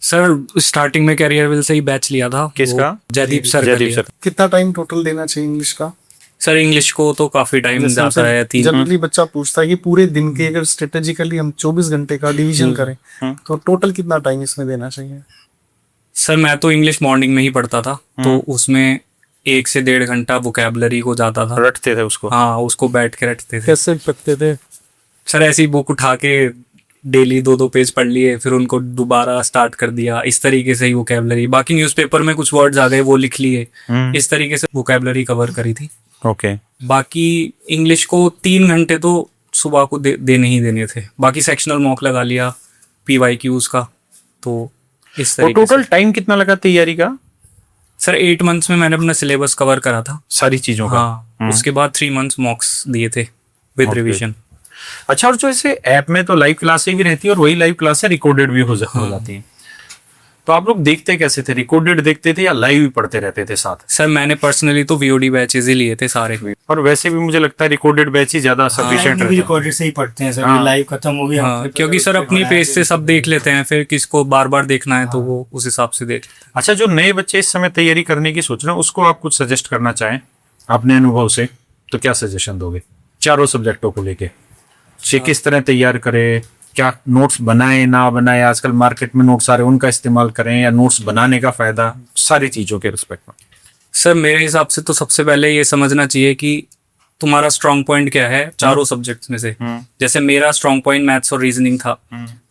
सर स्टार्टिंग में कैरियर विल से ही बैच लिया था। किसका? वो जयदीप सर का जयदीप लिया। सर। कितना टाइम टोटल देना चाहिए इंग्लिश का? सर इंग्लिश को तो काफी टाइम जाता है, 3। जनरली बच्चा पूछता है कि पूरे दिन के अगर स्ट्रेटेजिकली हम 24 घंटे का डिवीजन करें तो टोटल कितना टाइम इसमें देना चाहिए? सर मैं तो इंग्लिश मॉर्निंग में ही पढ़ता था, तो उसमें 1 से 1.5 घंटा वोकैबुलरी को जाता था। रटते थे उसको? हाँ, उसको बैठ के रटते थे। कैसे पढ़ते थे? सर ऐसी बुक उठा के डेली 2-2 पेज पढ़ लिए, फिर उनको दोबारा स्टार्ट कर दिया, इस तरीके से ही वोकैबुलरी। बाकी न्यूज़पेपर में कुछ वर्ड्स आ गए वो लिख लिए, इस तरीके से वोकैबुलरी कवर करी थी। ओके। बाकी इंग्लिश को 3 घंटे तो सुबह को देने ही देने थे। बाकी सेक्शनल मॉक लगा लिया पीवाईक्यूज का, तो इस और तरीके टोटल टाइम कितना लगा तैयारी का? सर 8 मंथ्स में मैंने अपना सिलेबस कवर करा था सारी चीजों का? हाँ, उसके बाद 3 मंथ्स मॉक्स दिए थे विद रिवीजन। अच्छा, और जो ऐसे ऐप में तो लाइव क्लासें भी रहती है और वही लाइव क्लासें रिकॉर्डेड भी हो जाती है, तो आप लोग देखते कैसे थे? रिकॉर्डेड देखते थे या लाइव ही पढ़ते रहते थे साथ? सर मैंने पर्सनली तो वीओडी बैचेस ही लिए थे सारे। और वैसे भी मुझे लगता है रिकॉर्डेड बैच ही ज्यादा सफिशिएंट रहता है। रिकॉर्डेड से ही पढ़ते हैं सर, लाइव खत्म हो गया। हाँ, क्योंकि सर अपनी पेज से सब देख लेते हैं, फिर किसको बार बार देखना है तो वो उस हिसाब से देख लेते हैं। अच्छा, जो नए बच्चे इस समय तैयारी करने की सोच रहे हैं उसको आप कुछ सजेस्ट करना चाहें अपने अनुभव से, तो क्या सजेशन दोगे? चारों सब्जेक्टों को लेके से किस तरह तैयार करें, क्या नोट्स बनाए ना बनाए, आजकल मार्केट में नोट्स आ रहे हैं उनका इस्तेमाल करें या नोट्स बनाने का फायदा, सारी चीजों के रिस्पेक्ट में। सर मेरे हिसाब से तो सबसे पहले ये समझना चाहिए कि तुम्हारा स्ट्रांग पॉइंट क्या है चारों सब्जेक्ट्स में से। जैसे मेरा स्ट्रांग पॉइंट मैथ्स और रीजनिंग था,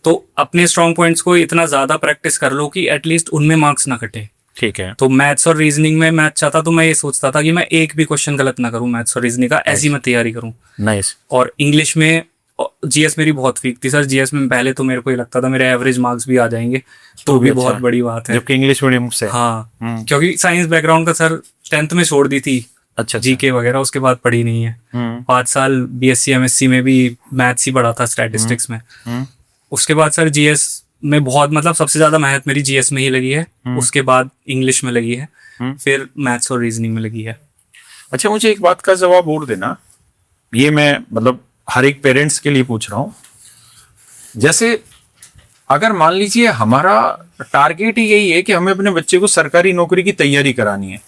तो अपने स्ट्रांग पॉइंट्स को इतना ज्यादा प्रैक्टिस कर लो कि एटलीस्ट उनमें मार्क्स ना कटे। ठीक है। तो मैथ्स और रीजनिंग में मैथ चाहता तो मैं ये सोचता था कि मैं एक भी क्वेश्चन गलत ना करूं मैथ्स और रीजनिंग का, ऐसी मैं तैयारी करूं। नाइस। और इंग्लिश में जीएस मेरी बहुत वीक थी सर। जीएस में पहले तो मेरे को ये लगता था मेरे एवरेज मार्क्स भी आ जाएंगे, तो भी बहुत बड़ी बात है। जबकि इंग्लिश मीडियम से। हाँ, क्योंकि साइंस बैकग्राउंड का सर 10th में छोड़ दी थी। अच्छा। जीके वगैरह उसके बाद पढ़ी नहीं है। 5 साल बीएससी एमएससी में भी मैथ्स ही पढ़ा था, स्टैटिस्टिक्स में। उसके बाद सर जीएस में बहुत, मतलब सबसे ज्यादा मेहनत मेरी जीएस में ही लगी है, उसके बाद इंग्लिश में लगी है, फिर मैथ्स और रीजनिंग में लगी है। अच्छा, मुझे एक बात का जवाब और देना, ये मैं मतलब हर एक पेरेंट्स के लिए पूछ रहा हूँ। जैसे अगर मान लीजिए हमारा टारगेट ही यही है कि हमें अपने बच्चे को सरकारी नौकरी की तैयारी करानी है,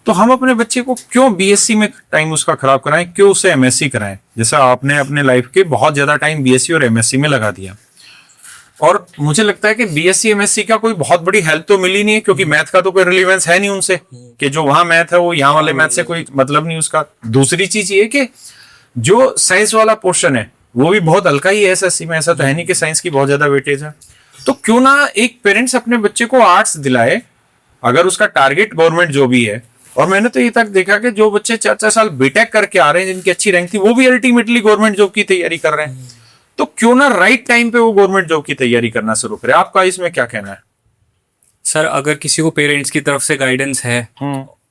तो हम अपने बच्चे को क्यों बीएससी में टाइम उसका खराब कराएं, क्यों उसे एमएससी कराएं? जैसा आपने अपने लाइफ के बहुत ज्यादा टाइम बीएससी और एमएससी में लगा दिया, और मुझे लगता है कि बीएससी एमएससी का कोई बहुत बड़ी हेल्प तो मिली नहीं है, क्योंकि मैथ का तो कोई रिलेवेंस है नहीं उनसे, कि जो वहां मैथ है वो यहाँ वाले मैथ से कोई मतलब नहीं उसका। दूसरी चीज ये कि जो साइंस वाला पोर्शन है वो भी बहुत हल्का ही है एसएससी में, ऐसा तो है नहीं कि साइंस की बहुत ज्यादा वेटेज है। तो क्यों ना एक पेरेंट्स अपने बच्चे को आर्ट्स दिलाए, अगर उसका टारगेट गवर्नमेंट जो भी है। और मैंने तो ये तक देखा कि जो बच्चे 4-4 साल बीटेक करके आ रहे हैं, जिनकी अच्छी रैंक थी, वो भी अल्टीमेटली गवर्नमेंट जॉब की तैयारी कर रहे हैं। तो क्यों ना राइट टाइम पे वो गवर्नमेंट जॉब की तैयारी करना शुरू करे? आपका इसमें क्या कहना है? सर अगर किसी को पेरेंट्स की तरफ से गाइडेंस है,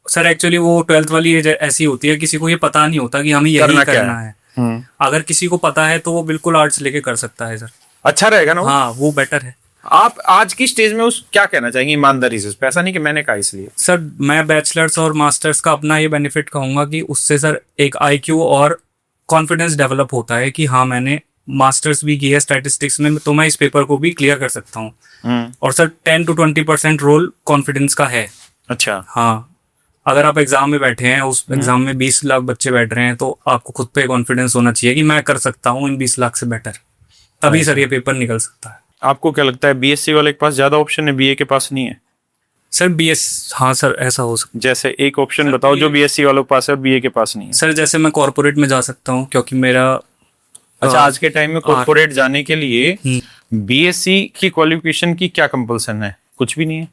सर एक्चुअली वो 12th वाली एज ऐसी होती है, किसी को ये पता नहीं होता कि हमें यही करना है। अगर किसी को पता है तो वो बिल्कुल आर्ट्स लेके कर सकता है सर, अच्छा रहेगा ना? हाँ, वो बेटर है। आप आज की स्टेज में उस क्या कहना चाहेंगे ईमानदारी से? ऐसा नहीं कि मैंने कहा इसलिए। सर मैं बैचलर्स और मास्टर्स का अपना ये बेनिफिट कहूंगा कि उससे सर एक आईक्यू और कॉन्फिडेंस डेवलप होता है कि हाँ मैंने मास्टर्स भी की है स्टैटिस्टिक्स में, तो मैं इस पेपर को भी क्लियर कर सकता हूँ। और सर 10 to 20% रोल कॉन्फिडेंस का है। अच्छा। हाँ, अगर आप एग्जाम में बैठे हैं, उस एग्जाम में 20 लाख बच्चे बैठ रहे हैं, तो आपको खुद पे कॉन्फिडेंस होना चाहिए कि मैं कर सकता हूँ इन 20 लाख से बेटर, तभी सर ये पेपर निकल सकता है। आपको क्या लगता है बीएससी वाले के पास ज्यादा ऑप्शन है, बीए के पास नहीं है? सर हाँ सर, ऐसा हो सकता है। जैसे एक ऑप्शन बताओ जो बीएससी वालों के पास है और बीए के पास नहीं है। सर जैसे मैं कॉर्पोरेट में जा सकता हूँ, क्योंकि मेरा अच्छा, आज के टाइम में कॉर्पोरेट जाने के लिए बीएससी की क्वालिफिकेशन की क्या कंपल्सन है? कुछ भी नहीं है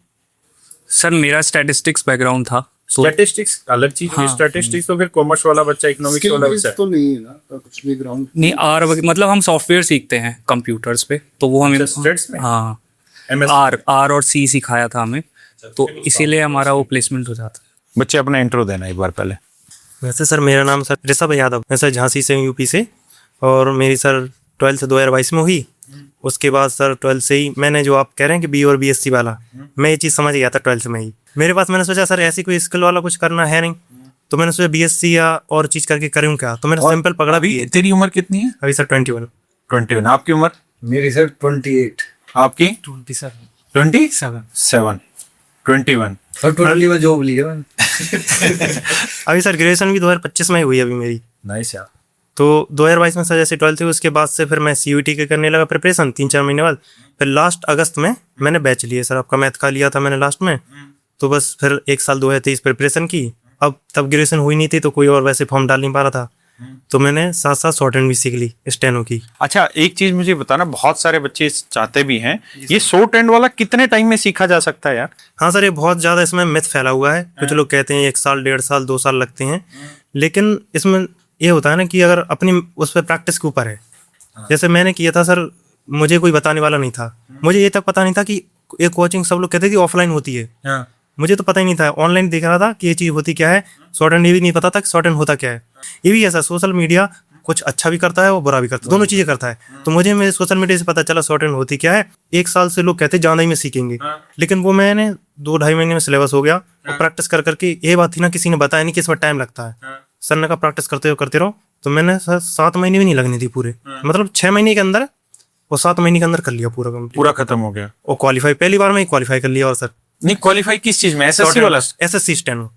सर। मेरा स्टैटिस्टिक्स बैकग्राउंड था। स्टैटिस्टिक्स अलग चीज है। स्टैटिस्टिक्स तो फिर कॉमर्स वाला बच्चा, इकोनॉमिक्स वाला बच्चा तो नहीं है ना, तो कुछ भी ग्राउंड नहीं। मतलब हम सॉफ्टवेयर सीखते हैं कंप्यूटर्स पे, तो वो हमें हाँ आर और सी सिखाया था हमें, तो इसीलिए हमारा वो प्लेसमेंट हो जाता है। बच्चे अपना इंट्रो देना एक बार पहले। वैसे सर मेरा नाम सर ऋषभ यादव, मैं सर झांसी से हूँ, यूपी से। और मेरी सर 12th 2022 में हुई। उसके बाद सर 12th से ही मैंने, जो आप कह रहे हैं कि बी और बीएससी वाला, मैं ये चीज़ समझ गया था 12th में ही। मेरे पास मैंने सोचा सर ऐसी कोई स्किल वाला कुछ करना है नहीं, तो मैंने सोचा बीएससी या और चीज़ करके करूँ क्या, तो मैंने सिंपल पकड़ा भी। तेरी उम्र कितनी है? अभी सर 21। आपकी उम्र? मेरी सर 28। आपकी? 27। 27। 21 और 20 में जॉब ली है मैंने। अभी सर ग्रेजुएशन भी 2025 में ही हुई अभी मेरी। नाइस यार। तो 2022 में सर जैसे 12th हुई, उसके बाद से फिर मैं सीयूईटी के करने लगा प्रिपरेशन 3-4 महीने बाद। फिर लास्ट अगस्त में मैंने बैच लिए सर, आपका मैथ का लिया था मैंने लास्ट में। तो बस फिर 1 साल 2023 प्रिपरेशन की। अब तब ग्रेजुएशन हुई नहीं थी, तो कोई और वैसे फॉर्म डाल नहीं पा रहा था, तो मैंने साथ शॉर्ट हैंड भी सीख ली स्टेनो की। अच्छा, एक चीज मुझे बताना, बहुत सारे बच्चे चाहते भी हैं, ये शॉर्ट हैंड वाला कितने टाइम में सीखा जा सकता है यार? हाँ सर, ये बहुत ज़्यादा इसमें मिथ फैला हुआ है। कुछ लोग कहते हैं 1 साल, 1.5 साल, 2 साल लगते हैं, लेकिन इसमें ये होता है ना कि अगर अपनी उस पर प्रैक्टिस के ऊपर है। जैसे मैंने किया था सर, मुझे कोई बताने वाला नहीं था, मुझे ये तक पता नहीं था कि ये कोचिंग सब लोग कहते थे ऑफलाइन होती है, मुझे तो पता ही नहीं था। ऑनलाइन देख रहा था कि ये चीज़ होती क्या है, शॉर्ट हैंड ये भी नहीं पता था कि शॉर्ट हैंड होता क्या है। ये भी ऐसा सोशल मीडिया कुछ अच्छा भी करता है और बुरा भी करता है, दोनों चीज़ें करता है। तो मुझे मेरे सोशल मीडिया से पता चला शॉर्ट हैंड होती क्या है। 1 साल से लोग कहते ज्यादा ही में सीखेंगे, लेकिन वो मैंने 2-2.5 महीने में सिलेबस हो गया। और प्रैक्टिस कर करके ये बात थी ना, किसी ने बताया नहीं कि इसमें टाइम लगता है। सर ने कहा प्रैक्टिस करते रहो, तो मैंने सर 7 महीने भी नहीं लगने थी पूरे, मतलब 6 महीने के अंदर और 7 महीने के अंदर कर लिया पूरा खत्म हो गया। और क्वालिफाई पहली बार में ही क्वालिफाई कर लिया। और सर नहीं, क्वालिफाई किस चीज में? एसएससी वाला? SSC steno.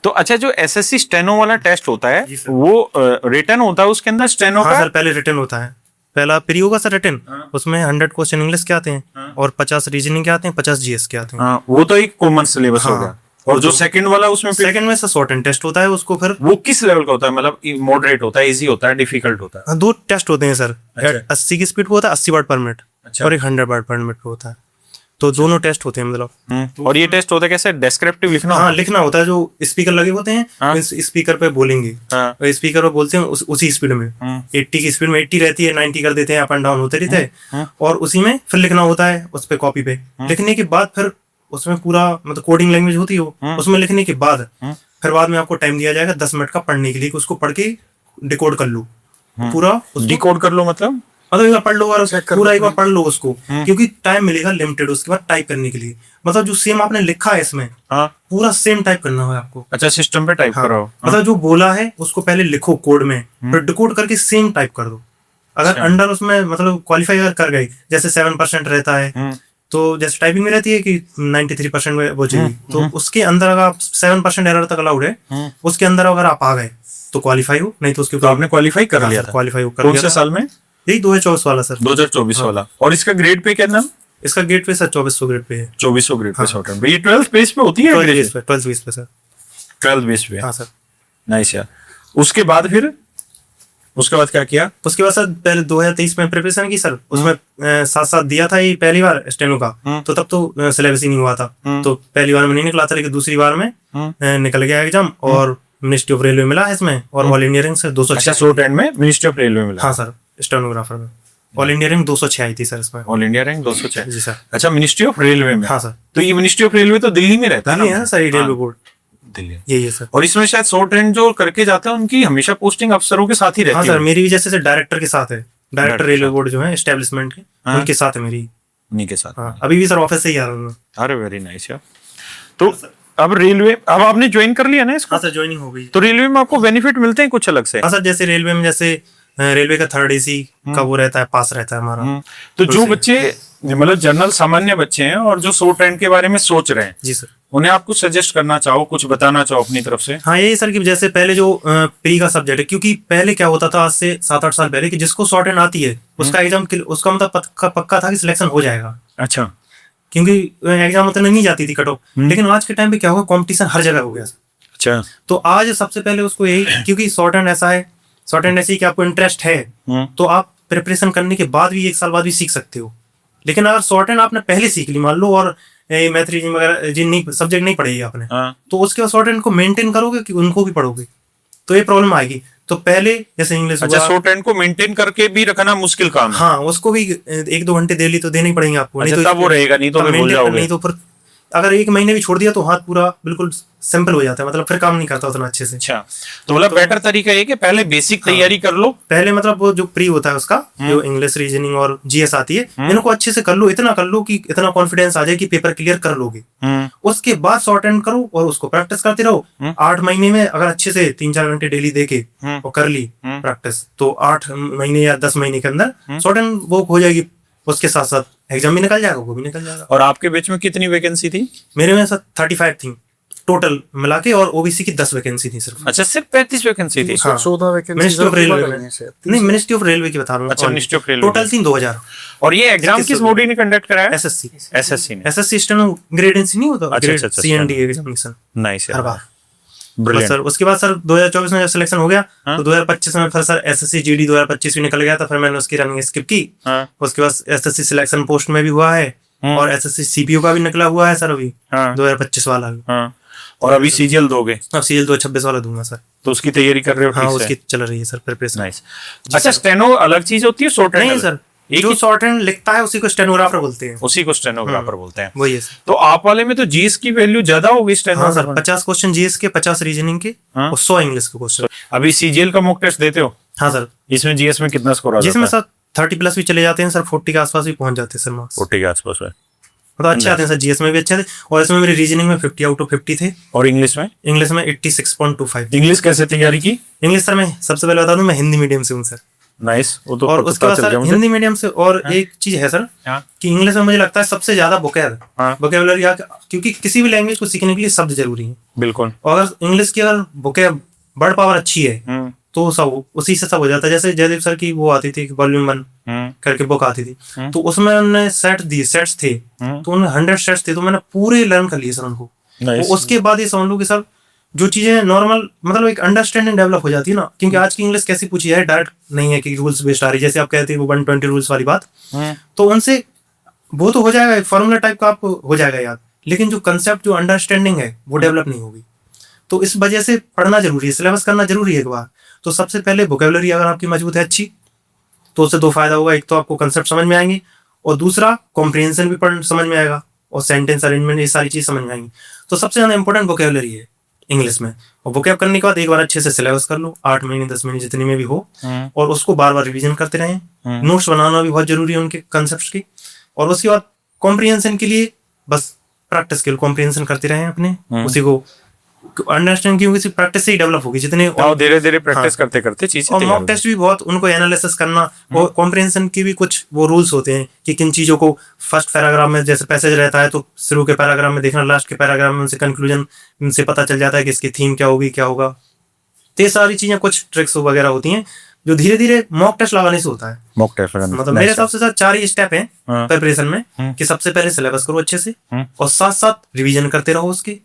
तो अच्छा, जो एसएससी स्टेनो वाला टेस्ट होता है वो रिटर्न होता है उसके अंदर स्टेनो हाँ का? सर, पहले रिटर्न होता है। पहला प्री होगा सर रिटर्न, उसमें 100 क्वेश्चन इंग्लिश के आते हैं और 50 रीजनिंग के आते हैं, 50 जीएस के आते हैं। हाँ, वो तो एक कॉमन सिलेबस हो गया। और जो सेकंड वाला उसमें सेकंड में सर शॉर्ट एंड टेस्ट होता है, उसको फिर वो किस लेवल का होता है? मतलब मॉडरेट होता है, इजी होता है, डिफिकल्ट होता है? 2 टेस्ट होते हैं सर। अच्छा। 80 की स्पीड पे होता है, 80 वर्ड पर मिनट, अच्छा। और एक 100 वर्ड पर मिनट पे होता है। तो दोनों टेस्ट होते हैं मतलब। और ये टेस्ट होता है कैसे? डिस्क्रिप्टिव लिखना हाँ, होता लिखना होता है। जो स्पीकर लगे होते हैं, हाँ। स्पीकर पे बोलेंगे, हाँ। स्पीकर पे बोलते हैं उसी स्पीड में। 80 की स्पीड में 80 रहती है, 90 कर देते हैं, अप एंड डाउन होते रहते हैं, और उसी में फिर लिखना होता है उस पे कॉपी पे। लिखने के बाद फिर उसमें पूरा मतलब कोडिंग लैंग्वेज होती है उसमें लिखने के बाद फिर बाद में आपको टाइम दिया जाएगा 10 मिनट का पढ़ने के लिए, कि उसको पढ़ के डिकोड कर लो पूरा। डिकोड कर लो मतलब एक बार पढ़ लो और पूरा एक बार पढ़ लो उसको, क्योंकि टाइम मिलेगा लिमिटेड उसके बाद टाइप करने के लिए। मतलब जो सेम आपने लिखा है इसमें हाँ। पूरा सेम टाइप करना है आपको। अच्छा, सिस्टम पे टाइप करो। मतलब जो बोला है उसको पहले लिखो कोड में, फिर डिकोड करके सेम टाइप कर दो। अगर अंडर उसमें मतलब क्वालिफाई अगर कर गई, जैसे 7% रहता है, तो जैसे टाइपिंग में रहती है कि 93% में वो चाहिए, तो उसके अंदर अगर आप 7% एरर तक अलाउड है, उसके अंदर अगर आप आ गए तो क्वालिफाई हो, नहीं तो उसके तो आपने क्वालिफाई कर लिया था? क्वालिफाई कर कौन लिया से था। साल में? यही 2024 वाला सर। 2024 वाला। और इसका ग्रेड पे कितना? इसका गेट पे सर 2400 ग्रेड पे है। 2400 ग्रेड पे शॉर्ट है। ये 12th बेस पे होती है? 12 बेस पे सर। 12th बेस पे। हाँ सर। नाइस यार। उसके बाद फिर उसके बाद क्या किया? उसके बाद सर पहले 2023 में प्रिपरेशन की सर, उसमें साथ साथ दिया था ये पहली बार स्टेनो का, तो तब तो सिलेबस ही नहीं हुआ था, तो पहली बार में नहीं निकला था, लेकिन दूसरी बार में निकल गया एग्जाम, और मिनिस्ट्री ऑफ रेलवे मिला है इसमें, और ऑल इंडिया रैंक सर 206। अच्छा, शॉर्ट एंड में मिनिस्ट्री ऑफ रेलवे मिला? हाँ सर, स्टेनोग्राफर में ऑल इंडिया रैंक 206 आई थी सर इसमें। All India rank 206? जी सर। अच्छा, मिनिस्ट्री ऑफ रेलवे में? हाँ सर। तो ये मिनिस्ट्री ऑफ रेलवे तो दिल्ली में रहता है दिल्ली ना? है सर, ये रेलवे बोर्ड दिल्ली। यही है सर। और इसमें शायद शॉर्ट एंड जो करके जाते हैं उनकी हमेशा पोस्टिंग अफसरों के साथ ही रहती हाँ है? सर, मेरी भी जैसे डायरेक्टर के साथ है, डायरेक्टर रेलवे बोर्ड जो है एस्टेब्लिशमेंट के, हाँ। उनके साथ है मेरी। उन्हीं के साथ। हाँ, अभी भी सर ऑफिस से ही आ रहा हूँ मैं। अरे वेरी नाइस यार। तो अब रेलवे, अब आपने ज्वाइन कर लिया ना इसको? हाँ सर, ज्वाइनिंग हो गई। तो रेलवे में आपको बेनिफिट मिलते हैं कुछ अलग से? हाँ सर, जैसे रेलवे में जैसे रेलवे का 3rd AC का वो रहता है, पास रहता है हमारा। तो जो बच्चे मतलब जनरल सामान्य बच्चे हैं और जो शॉर्ट एंड के बारे में सोच रहे हैं, जी सर, उन्हें आप कुछ सजेस्ट करना चाहो, कुछ बताना चाहो अपनी तरफ से? हाँ यही सर कि जैसे पहले जो प्री का सब्जेक्ट है, क्योंकि पहले क्या होता था आज से 7-8 साल पहले, कि जिसको शॉर्ट एंड आती है उसका एग्जाम, उसका मतलब पक्का था कि सिलेक्शन हो जाएगा, अच्छा। क्योंकि एग्जाम उतना नहीं जाती थी कट ऑफ। लेकिन आज के टाइम पे क्या होगा, कंपटीशन हर जगह हो गया। अच्छा। तो आज सबसे पहले उसको यही, क्योंकि शॉर्ट एंड ऐसा है, शॉर्ट एंड ऐसी कि आपको इंटरेस्ट है तो आप प्रिपरेशन करने के बाद भी 1 साल बाद भी सीख सकते हो। लेकिन अगर शॉर्ट एंड आपने पहले सीख ली मान लो, और मैथ रीजनिंग वगैरह जिन नहीं सब्जेक्ट नहीं पढ़ेगी आपने, तो उसके बाद शॉर्ट एंड को मेंटेन करोगे कि उनको भी पढ़ोगे, तो ये प्रॉब्लम आएगी। तो पहले जैसे इंग्लिश, अच्छा, शॉर्ट एंड को मेंटेन करके भी रखना मुश्किल काम है? हाँ, उसको भी 1-2 घंटे डेली तो देने ही पड़ेंगे आपको। अच्छा, नहीं तो तब वो रहेगा, नहीं तो तब फिर भूल maintain- जाओगे। नहीं तो फिर अगर 1 महीने भी छोड़ दिया तो हाथ पूरा बिल्कुल सिंपल हो जाता है, मतलब फिर काम नहीं करता उतना अच्छे से। अच्छा, तो मतलब बेटर तरीका ये कि पहले बेसिक तैयारी कर लो। पहले मतलब वो जो प्री होता है उसका, जो इंग्लिश, रीजनिंग और जीएस आती है, इनको अच्छे से कर लो, इतना कर लो कि इतना कॉन्फिडेंस आ जाए कि पेपर क्लियर कर लोगे। उसके बाद शॉर्ट एंड करो और उसको प्रैक्टिस करते रहो। 8 महीने में अगर अच्छे से 3-4 घंटे डेली देके और कर ली प्रैक्टिस, तो 8 महीने या 10 महीने के अंदर शॉर्ट एंड वो हो जाएगी। उसके साथ साथ एग्जाम भी निकल जाएगा, वो भी निकल जाएगा। और आपके बैच में कितनी वैकेंसी थी? मेरे में सर 35 थी टोटल मिला के, और ओबीसी की 10 वैकेंसी थी सिर्फ। अच्छा, सिर्फ 35 वैकेंसी थी? हाँ। 14 वैकेंसी मिनिस्ट्री ऑफ रेलवे में नहीं, मिनिस्ट्री ऑफ रेलवे की बता रहा हूँ। अच्छा, मिनिस्ट्री ऑफ रेलवे टोटल थी 2000। और ये एग्जाम किस बॉडी ने कंडक्ट कराया? एसएससी एसएससी ने। एसएससी स्टेनो ग्रेड एनसी नहीं होता, अच्छा, ग्रेड अच्छा, सीएनडी एग्जामिनेशन नाइस हर बार। बस ब्रिलियंट। सर उसके बाद सर 2024 में जब सिलेक्शन हो गया, तो 2025 में फिर सर एसएससी जीडी 2025 भी निकल गया था, फिर मैंने उसकी रनिंग स्किप की। उसके बाद एसएससी सिलेक्शन पोस्ट में भी हुआ है, और एसएससी सीपीयू का भी निकला हुआ है सर अभी 2025 वाला भी। और अभी सीजीएल दोगे? अब सीएल 2026 वाला दूंगा सर। तो उसकी तैयारी कर रहे हो? हाँ, ठीक से? उसकी चल रही है सर प्रिपरेशन। नाइस। अच्छा, स्टेनो अलग चीज होती है, शॉर्ट हैंड नहीं सर, जो शॉर्ट हैंड लिखता है उसी को स्टेनोग्राफर बोलते हैं। उसी को स्टेनोग्राफर बोलते हैं। वही है सर। तो आप वाले में तो जीएस की वैल्यू ज्यादा होगी स्टेनो? हाँ सर, 50 क्वेश्चन जीएस के, 50 रीजनिंग के, और 100 इंग्लिश के क्वेश्चन। अभी सीजीएल का मॉक टेस्ट देते हो? हाँ सर। इसमें जीएस में कितना स्कोर आ जाता है? जिसमें सर 30+ भी चले जाते हैं सर, 40 के आसपास भी पहुंच जाते हैं सर मार्क्स। 40 के आसपास है। मतलब अच्छे आते हैं सर, जीएस में भी अच्छे थे, और इसमें मेरी रीजनिंग में 50 आउट ऑफ 50 थे, और इंग्लिश में? इंग्लिश में 86.25। इंग्लिश कैसे तैयारी की? इंग्लिश सर मैं सबसे पहले बता दूं, मैं हिंदी मीडियम से हूँ सर। नाइस, वो तो और उसके बाद सर हिंदी मीडियम से और एक चीज है सर हाँ। कि इंग्लिश में मुझे लगता है सबसे ज्यादा हाँ। वोकेबलरी, क्योंकि किसी भी लैंग्वेज को सीखने के लिए शब्द जरूरी है। बिल्कुल। और अगर इंग्लिश की अगर वर्ड पावर अच्छी है तो सब उसी से सब हो जाता है। जैसे जयदीप सर की वो आती थी वॉल्यूम 1 करके बुक आती थी, तो उसमें उन्होंने सेट्स थे, तो उन्हें 100 सेट्स थे, तो मैंने पूरे लर्न कर लिए सर उनको। तो उसके बाद ये समझ लो कि सर जो चीजें नॉर्मल मतलब एक अंडरस्टैंडिंग डेवलप हो जाती है ना, क्योंकि आज की इंग्लिश कैसी पूछी है, डायरेक्ट नहीं है कि रूल्स बेस्ड आ रही है, जैसे आप कहते हैं वो 120 रूल्स वाली बात, तो उनसे वो तो हो जाएगा, फॉर्मूला टाइप का आपको हो जाएगा याद, लेकिन जो कंसेप्ट जो अंडरस्टैंडिंग है वो डेवलप नहीं होगी। तो इस वजह से पढ़ना जरूरी है, सिलेबस करना जरूरी है एक बार। तो सबसे पहले वोकेबलरी अगर आपकी मजबूत है अच्छी, तो उससे दो फायदा होगा, एक तो आपको कंसेप्ट समझ में आएंगे, और दूसरा कॉम्प्रिहेंशन भी समझ में आएगा, और सेंटेंस अरेंजमेंट ये सारी चीज समझ में आएंगी। तो सबसे ज्यादा इंपॉर्टेंट वोकेबलरी है इंग्लिश में। और वोकेब करने के बाद एक बार अच्छे से सिलेबस कर लो, 8 महीने 10 महीने जितने में भी हो, और उसको बार बार रिवीजन करते रहें। नोट्स बनाना भी बहुत जरूरी है उनके कंसेप्ट की। और उसके बाद कॉम्प्रिहेंशन के लिए बस प्रैक्टिस के लिए कॉम्प्रिहेंशन करते रहें अपने, उसी को अंडरस्टैंड, क्योंकि सिर्फ प्रैक्टिस से ही डेवलप होगी जितने, और धीरे धीरे प्रैक्टिस करते करते चीजें। और मॉक टेस्ट भी बहुत, उनको एनालिसिस करना, और कॉम्प्रिहेंशन की भी कुछ वो रूल्स होते हैं कि किन चीजों को फर्स्ट पैराग्राफ में जैसे पैसेज रहता है तो शुरू के पैराग्राफ में देखना, लास्ट के पैराग्राफ में उनसे कंक्लूजन उनसे पता चल जाता है कि इसकी थीम क्या होगी क्या होगा। तो ये सारी चीजें कुछ ट्रिक्स वगैरह होती हैं जो धीरे धीरे मॉक टेस्ट लगाने से होता है। मॉक टेस्ट लगाने मतलब मेरे हिसाब से सर 4 ही स्टेप हैं प्रिपरेशन में, कि सबसे पहले सिलेबस करो अच्छे से, और साथ साथ रिवीजन करते रहो उसके,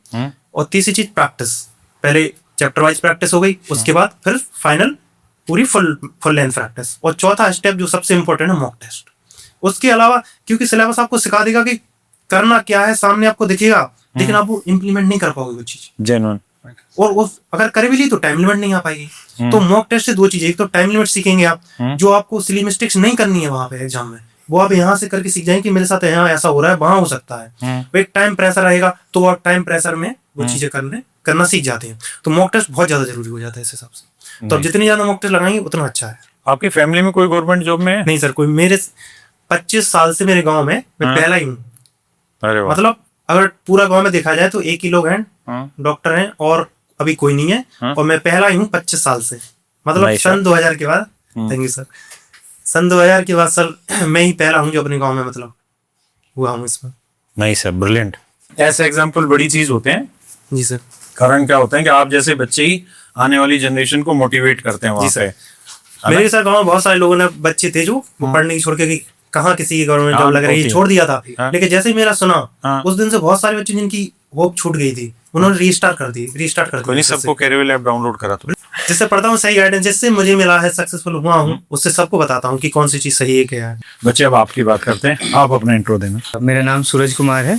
और तीसरी चीज प्रैक्टिस, पहले चैप्टर वाइज प्रैक्टिस हो गई, उसके बाद फिर फाइनल पूरी फुल लेंथ प्रैक्टिस, और चौथा स्टेप जो सबसे इंपॉर्टेंट है मॉक टेस्ट। उसके अलावा क्योंकि सिलेबस आपको सिखा देगा कि करना क्या है, सामने आपको दिखेगा, लेकिन आप वो इम्प्लीमेंट नहीं कर पाओगे वो चीज, जेन्युइन, और वो अगर कर भी ली तो टाइम लिमिट नहीं आ पाएगी। तो मॉक टेस्ट से दो चीजें, एक तो टाइम लिमिट सीखेंगे आप, जो आपको सिली मिस्टेक्स नहीं करनी है वहां पे एग्जाम में, वो आप यहाँ से करके सीख जाएंगे कि मेरे साथ यहाँ ऐसा हो रहा है, वहां हो सकता है। वो एक टाइम प्रेशर रहेगा, तो आप टाइम प्रेशर में वो चीजें करना सीख जाते हैं। तो मॉक टेस्ट बहुत ज्यादा जरूरी हो जाता है इस हिसाब से। तो आप जितनी ज्यादा मॉक टेस्ट लगाएंगे उतना अच्छा है। आपकी फैमिली में कोई गवर्नमेंट जॉब में है? नहीं सर, कोई मेरे 25 साल से मेरे गाँव में मैं पहला ही हूँ। अरे वाह। मतलब अगर पूरा गाँव में देखा जाए तो एक ही लोग हैं डॉक्टर हैं, और अभी कोई नहीं है, और मैं पहला ही हूँ 25 साल से, मतलब सन 2000 के बाद। Thank you sir. सन 2000 के बाद सर मैं ही पहला हूँ जो अपने गांव में मतलब हुआ हूँ इसमें। नहीं सर, ब्रिलियंट। ऐसे एग्जाम्पल बड़ी चीज होते हैं जी सर। कारण क्या होता है कि आप जैसे बच्चे ही आने वाली जनरेशन को मोटिवेट करते हैं वहाँ पे। मेरे सर गाँव में बहुत सारे लोगों ने बच्चे थे जो वो पढ़ने की छोड़ के कहाँ किसी की गवर्नमेंट जॉब लग रही है छोड़ दिया था, लेकिन जैसे ही मेरा सुना उस दिन से बहुत सारे बच्चे जिनकी होप छूट गई थी उन्होंने रीस्टार्ट कर दी। कोई नहीं, सबको कैरियर ऐप डाउनलोड करा तो जिससे पढ़ता हूँ सही गाइडेंस जिससे मुझे मिला है, सक्सेसफुल हुआ हूँ, उससे सबको बताता हूँ कि कौन सी चीज सही है क्या है। बच्चे अब आपकी बात करते हैं, आप अपना इंट्रो देना। मेरा नाम सूरज कुमार है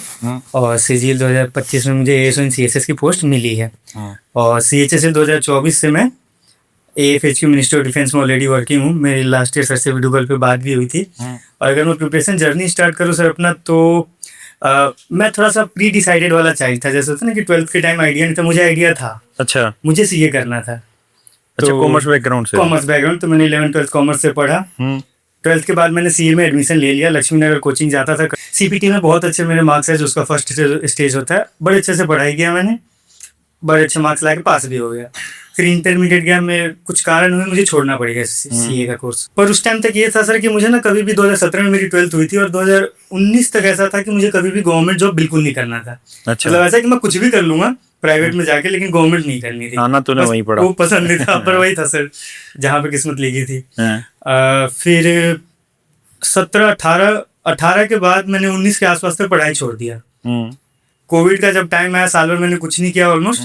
और सीजीएल 2025 में मुझे एएसओ इन सीएसएस की पोस्ट मिली है, और सीएचएसएल 2024 से मैं एएफएच की मिनिस्ट्री ऑफ डिफेंस में ऑलरेडी वर्किंग हूँ। मेरी लास्ट ईयर सर से वीडियो कॉल पे बात भी हुई थी। और अगर मैं प्रिपरेशन जर्नी स्टार्ट करूँ सर अपना, तो मैं थोड़ा सा प्री डिसाइडेड वाला चाइल्ड था। जैसे होता ना कि 12th के टाइम आइडिया नहीं था, मुझे आइडिया था अच्छा मुझे सीए करना था। अच्छा, कॉमर्स बैकग्राउंड से? कॉमर्स बैकग्राउंड, तो मैंने 11th-12th कॉमर्स से पढ़ा। 12th के बाद मैंने सीए में एडमिशन ले लिया, लक्ष्मी नगर कोचिंग जाता था। सीपीटी में बहुत अच्छे मेरे मार्क्स है, जो उसका फर्स्ट स्टेज होता है, बड़े अच्छे से पढ़ाई किया मैंने, बड़े अच्छे मार्क्स ला के पास भी हो गया। फिर इंटरमीडिएट गया, मैं कुछ कारण हुए मुझे छोड़ना पड़ेगा सीए का कोर्स। पर उस टाइम तक ये था सर कि मुझे ना कभी भी 2017 में मेरी 12th हुई थी, और 2019 तक ऐसा था कि मुझे कभी भी गवर्नमेंट जॉब बिल्कुल नहीं करना था। अच्छा। मतलब ऐसा कि मैं कुछ भी कर लूंगा प्राइवेट में जाके, लेकिन गवर्नमेंट नहीं करनी थी। आना तूने वहीं पड़ा, वो पसंद नहीं था, पर वही था सर जहाँ पे किस्मत लिखी थी। फिर 18 के बाद मैंने 19 के आसपास तक पढ़ाई छोड़ दिया। कोविड का जब टाइम आया, साल भर मैंने कुछ नहीं किया ऑलमोस्ट।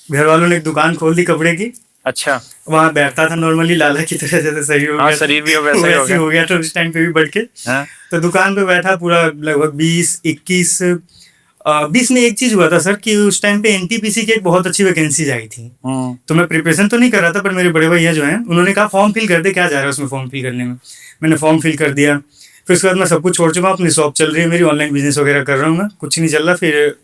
घर वालों ने एक दुकान खोल दी कपड़े की। अच्छा। वहाँ बैठता था नॉर्मली लाला की तरह, जैसे शरीर हो गया, शरीर भी वैसे हो गया तो उस टाइम पे भी बढ़ के। तो दुकान पे बैठा पूरा लगभग 20 में एक चीज हुआ था सर कि उस टाइम पे एनटीपीसी की एक बहुत अच्छी वैकेंसी आई थी। तो मैं प्रिपरेशन तो नहीं कर रहा था, पर मेरे बड़े भैया जो हैं उन्होंने कहा फॉर्म फिल कर दे, क्या जा रहा है उसमें फॉर्म फिल करने में। मैंने फॉर्म फिल कर दिया। फिर उसके बाद मैं सब कुछ छोड़ चुका, अपनी शॉप चल रही है मेरी, ऑनलाइन बिजनेस वगैरह कर रहा हूँ मैं, कुछ नहीं चल रहा। फिर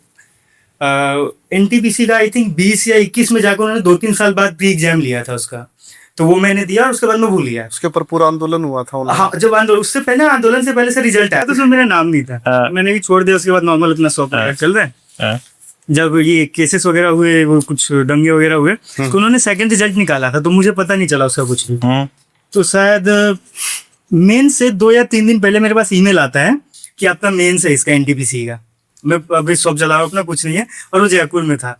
एनटीपीसी का आई थिंक 20 या 21 में जाकर उन्होंने 2-3 साल बाद प्री एग्जाम लिया था उसका, तो वो मैंने दिया और उसके बाद मैं भूल गया। उसके ऊपर पूरा आंदोलन हुआ था। हाँ, जब उससे पहले आंदोलन से पहले से रिजल्ट आया तो उसमें मेरा नाम नहीं था, मैंने भी छोड़ दिया। उसके बाद नॉर्मल अपना शॉप चल रहा है। जब ये केसेस वगैरह हुए, वो कुछ दंगे वगैरह हुए, तो उन्होंने सेकंड रिजल्ट निकाला था, तो मुझे पता नहीं चला उसका कुछ भी। तो शायद मेन से 2 या 3 दिन पहले मेरे पास ईमेल आता है कि आपका मेंस है इसका एनटीपीसी का। मैं अभी शॉप चला रहा हूँ अपना, कुछ नहीं है, और वो जयपुर में था।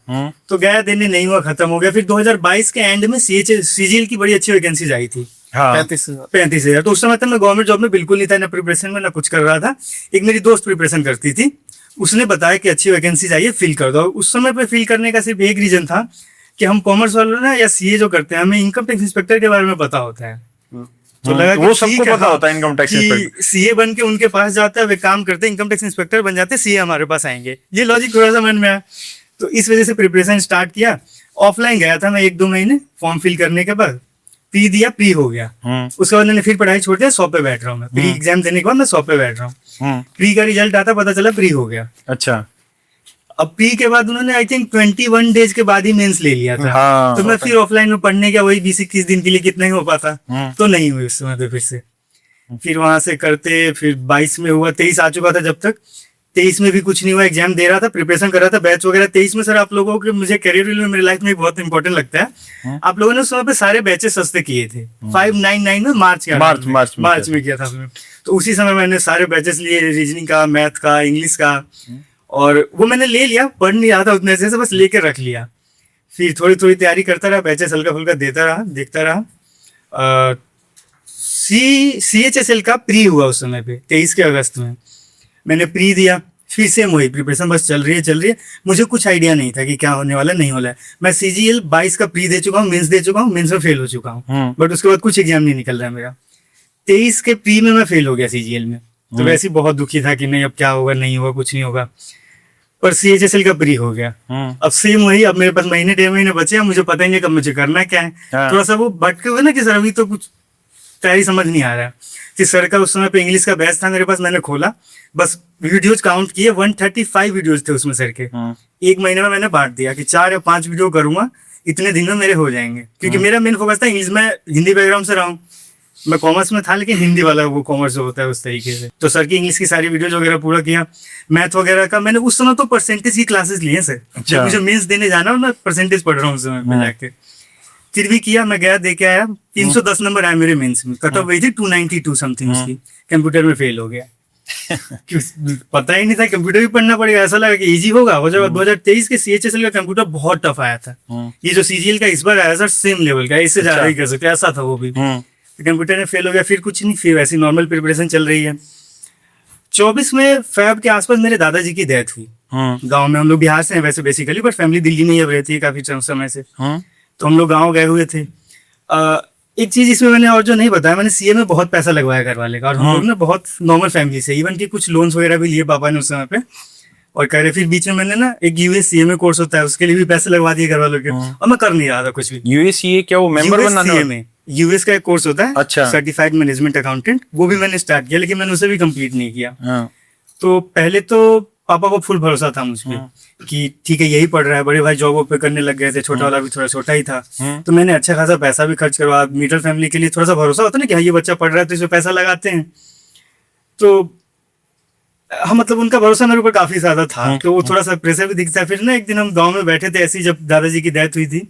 तो गया देने, नहीं हुआ, खत्म हो गया। फिर 2022 के एंड में सीजीएल की बड़ी अच्छी वैकेंसीज आई थी, हाँ 35,000। तो उस समय तक मैं गवर्नमेंट जॉब में बिल्कुल नहीं था, ना प्रिपरेशन में ना कुछ कर रहा था। एक मेरी दोस्त प्रिपरेशन करती थी, उसने बताया कि अच्छी वैकेंसीज आई है, फिल कर दो। उस समय पे फिल करने का सिर्फ एक रीजन था कि हम कॉमर्स वाले ना या सीए जो करते हैं, हमें इनकम टैक्स इंस्पेक्टर के बारे में पता होता है। तो लगा कि वो सबको ठीक है, पता होता है इनकम टैक्स इंस्पेक्टर। सीए बन के उनके पास जाता है, वे काम करते हैं, इनकम टैक्स इंस्पेक्टर बन जाते हैं, सीए हमारे पास आएंगे। ये लॉजिक थोड़ा सा मन में आया, तो इस वजह से प्रिपरेशन स्टार्ट किया। ऑफलाइन गया था मैं 1-2 महीने, फॉर्म फिल करने के बाद प्री दिया, प्री हो गया। उसके बाद मैंने फिर पढ़ाई छोड़ दिया, 100 पे बैठ रहा हूँ मैं। प्री एग्जाम देने के बाद मैं 100 पे बैठ रहा हूँ। प्री का रिजल्ट आता, पता चला प्री हो गया। अच्छा, अब प्री के बाद उन्होंने आई थिंक 21 डेज के बाद ही मेंस ले लिया था। हाँ, तो मैं फिर ऑफलाइन में पढ़ने गया, वही 20-21 दिन के लिए, कितना ही हो पाता, तो नहीं हुई उस समय पे। फिर वहां से करते, फिर 22 में हुआ, 23 आ चुका था जब तक। 23 में भी कुछ नहीं हुआ, एग्जाम दे रहा था, प्रिपरेशन कर रहा था, बैच वगैरह। 23 में सर आप लोगों को, मुझे करियर में मेरी लाइफ में बहुत इंपॉर्टेंट लगता है, आप लोगों ने उस समय पे सारे बैचेस सस्ते किए थे। 599 में मार्च में किया था आपने। तो उसी समय मैंने सारे बैचेस लिए, रीजनिंग का, मैथ का, इंग्लिश का, और वो मैंने ले लिया। पढ़ नहीं रहा था उतने से, बस लेके रख लिया। फिर थोड़ी थोड़ी तैयारी करता रहा, बैचेस हल्का फुल्का देता रहा, देखता रहा। CHSL का प्री हुआ उस समय पे 23 के अगस्त में, मैंने प्री दिया। फिर सेम वही प्रिपरेशन बस चल रही है। मुझे कुछ आइडिया नहीं था कि क्या होने वाला, नहीं वाला है। मैं CGL 22 का प्री दे चुका हूँ, मेंस दे चुका हूँ, मेंस में फेल हो चुका हूँ, बट उसके बाद कुछ एग्जाम नहीं निकल रहा है मेरा। 23 के प्री में मैं फेल हो गया CGL में, तो वैसे ही बहुत दुखी था कि नहीं अब क्या होगा, नहीं होगा, कुछ नहीं होगा। पर CHSL का प्री हो गया। अब सेम वही, अब मेरे पास महीने 1.5 महीने बचे हैं, मुझे पता ही नहीं कब मुझे करना क्या है। थोड़ा सा वो भटके हुए ना कि सर अभी तो कुछ तैयारी समझ नहीं आ रहा है। कि सर का उस समय पे इंग्लिश का बैच था मेरे पास, मैंने खोला, बस वीडियोज काउंट किए, 135 वीडियोज थे उसमें सर के। 1 महीने में मैंने बांट दिया कि 4 या 5 वीडियो करूंगा, इतने दिन में मेरे हो जाएंगे। क्योंकि मेरा मेन फोकस था इंग्लिश में, हिंदी बैकग्राउंड से रहा हूँ मैं, कॉमर्स में था, लेकिन हिंदी वाला वो कॉमर्स जो होता है उस तरीके से। तो सर की इंग्लिश की सारी वीडियोज वगैरह पूरा किया। मैथ वगैरह का मैंने उस समय तो परसेंटेज की क्लासेस लिए सर। जब मुझे मेंस देने जाना, मैं परसेंटेज पढ़ रहा हूँ उस समय पे जाके। फिर भी किया, मैं गया, दे के आया, 310 नंबर आया मेरे मेंस में। कट ऑफ गई थी 292 समथिंग उसकी। कंप्यूटर में फेल हो गया। पता ही नहीं था कंप्यूटर भी पढ़ना पड़ेगा, ऐसा लगा कि इजी होगा। हो जाएगा। 2023 के CHSL का कंप्यूटर बहुत टफ आया था। ये जो CGL का इस बार आया सर, सेम लेवल का, इससे ज्यादा ही कर सकते, ऐसा था वो भी। कंप्यूटर में फेल हो गया। फिर कुछ नहीं, फिर वैसी नॉर्मल प्रिपरेशन चल रही है। 24 में फेब के आसपास मेरे दादाजी की डेथ हुई। गाँव में, हम लोग बिहार से हैं वैसे बेसिकली, बट फैमिली दिल्ली में ही अब रहती है काफी समय से। तो हम लोग गाँव गए हुए थे। एक चीज इसमें मैंने और जो नहीं बताया, मैंने सीए में बहुत पैसा लगवाया घर वाले का, और हम लोग ना बहुत नॉर्मल फैमिली से, इवन कि कुछ लोन्स वगैरह भी लिए पापा ने उस समय पे, और कह रहे। फिर बीच में मैंने ना एक USCA कोर्स होता है, उसके लिए भी पैसे लगवा दिए घर वालों के, और मैं कर नहीं रहा था कुछ भी। USCA क्या, वो मेंबर बनाने में यूएस का एक कोर्स होता है, अच्छा, सर्टिफाइड मैनेजमेंट अकाउंटेंट, वो भी मैंने स्टार्ट किया, लेकिन मैंने उसे भी कंप्लीट नहीं किया। तो पहले तो पापा को फुल भरोसा था मुझ पर कि ठीक है यही पढ़ रहा है। बड़े भाई जॉब पे करने लग गए थे, छोटा वाला भी थोड़ा छोटा ही था। तो मैंने अच्छा खासा पैसा भी खर्च करवा, मिडिल फैमिली के लिए थोड़ा सा भरोसा होता है ना कि हाँ ये बच्चा पढ़ रहा है तो इसमें पैसा लगाते हैं। तो हाँ, मतलब उनका भरोसा मेरे ऊपर काफी ज्यादा था, तो वो थोड़ा सा प्रेशर भी दिखता है। फिर ना एक दिन हम गाँव में बैठे थे, ऐसी जब दादाजी की डेथ हुई थी,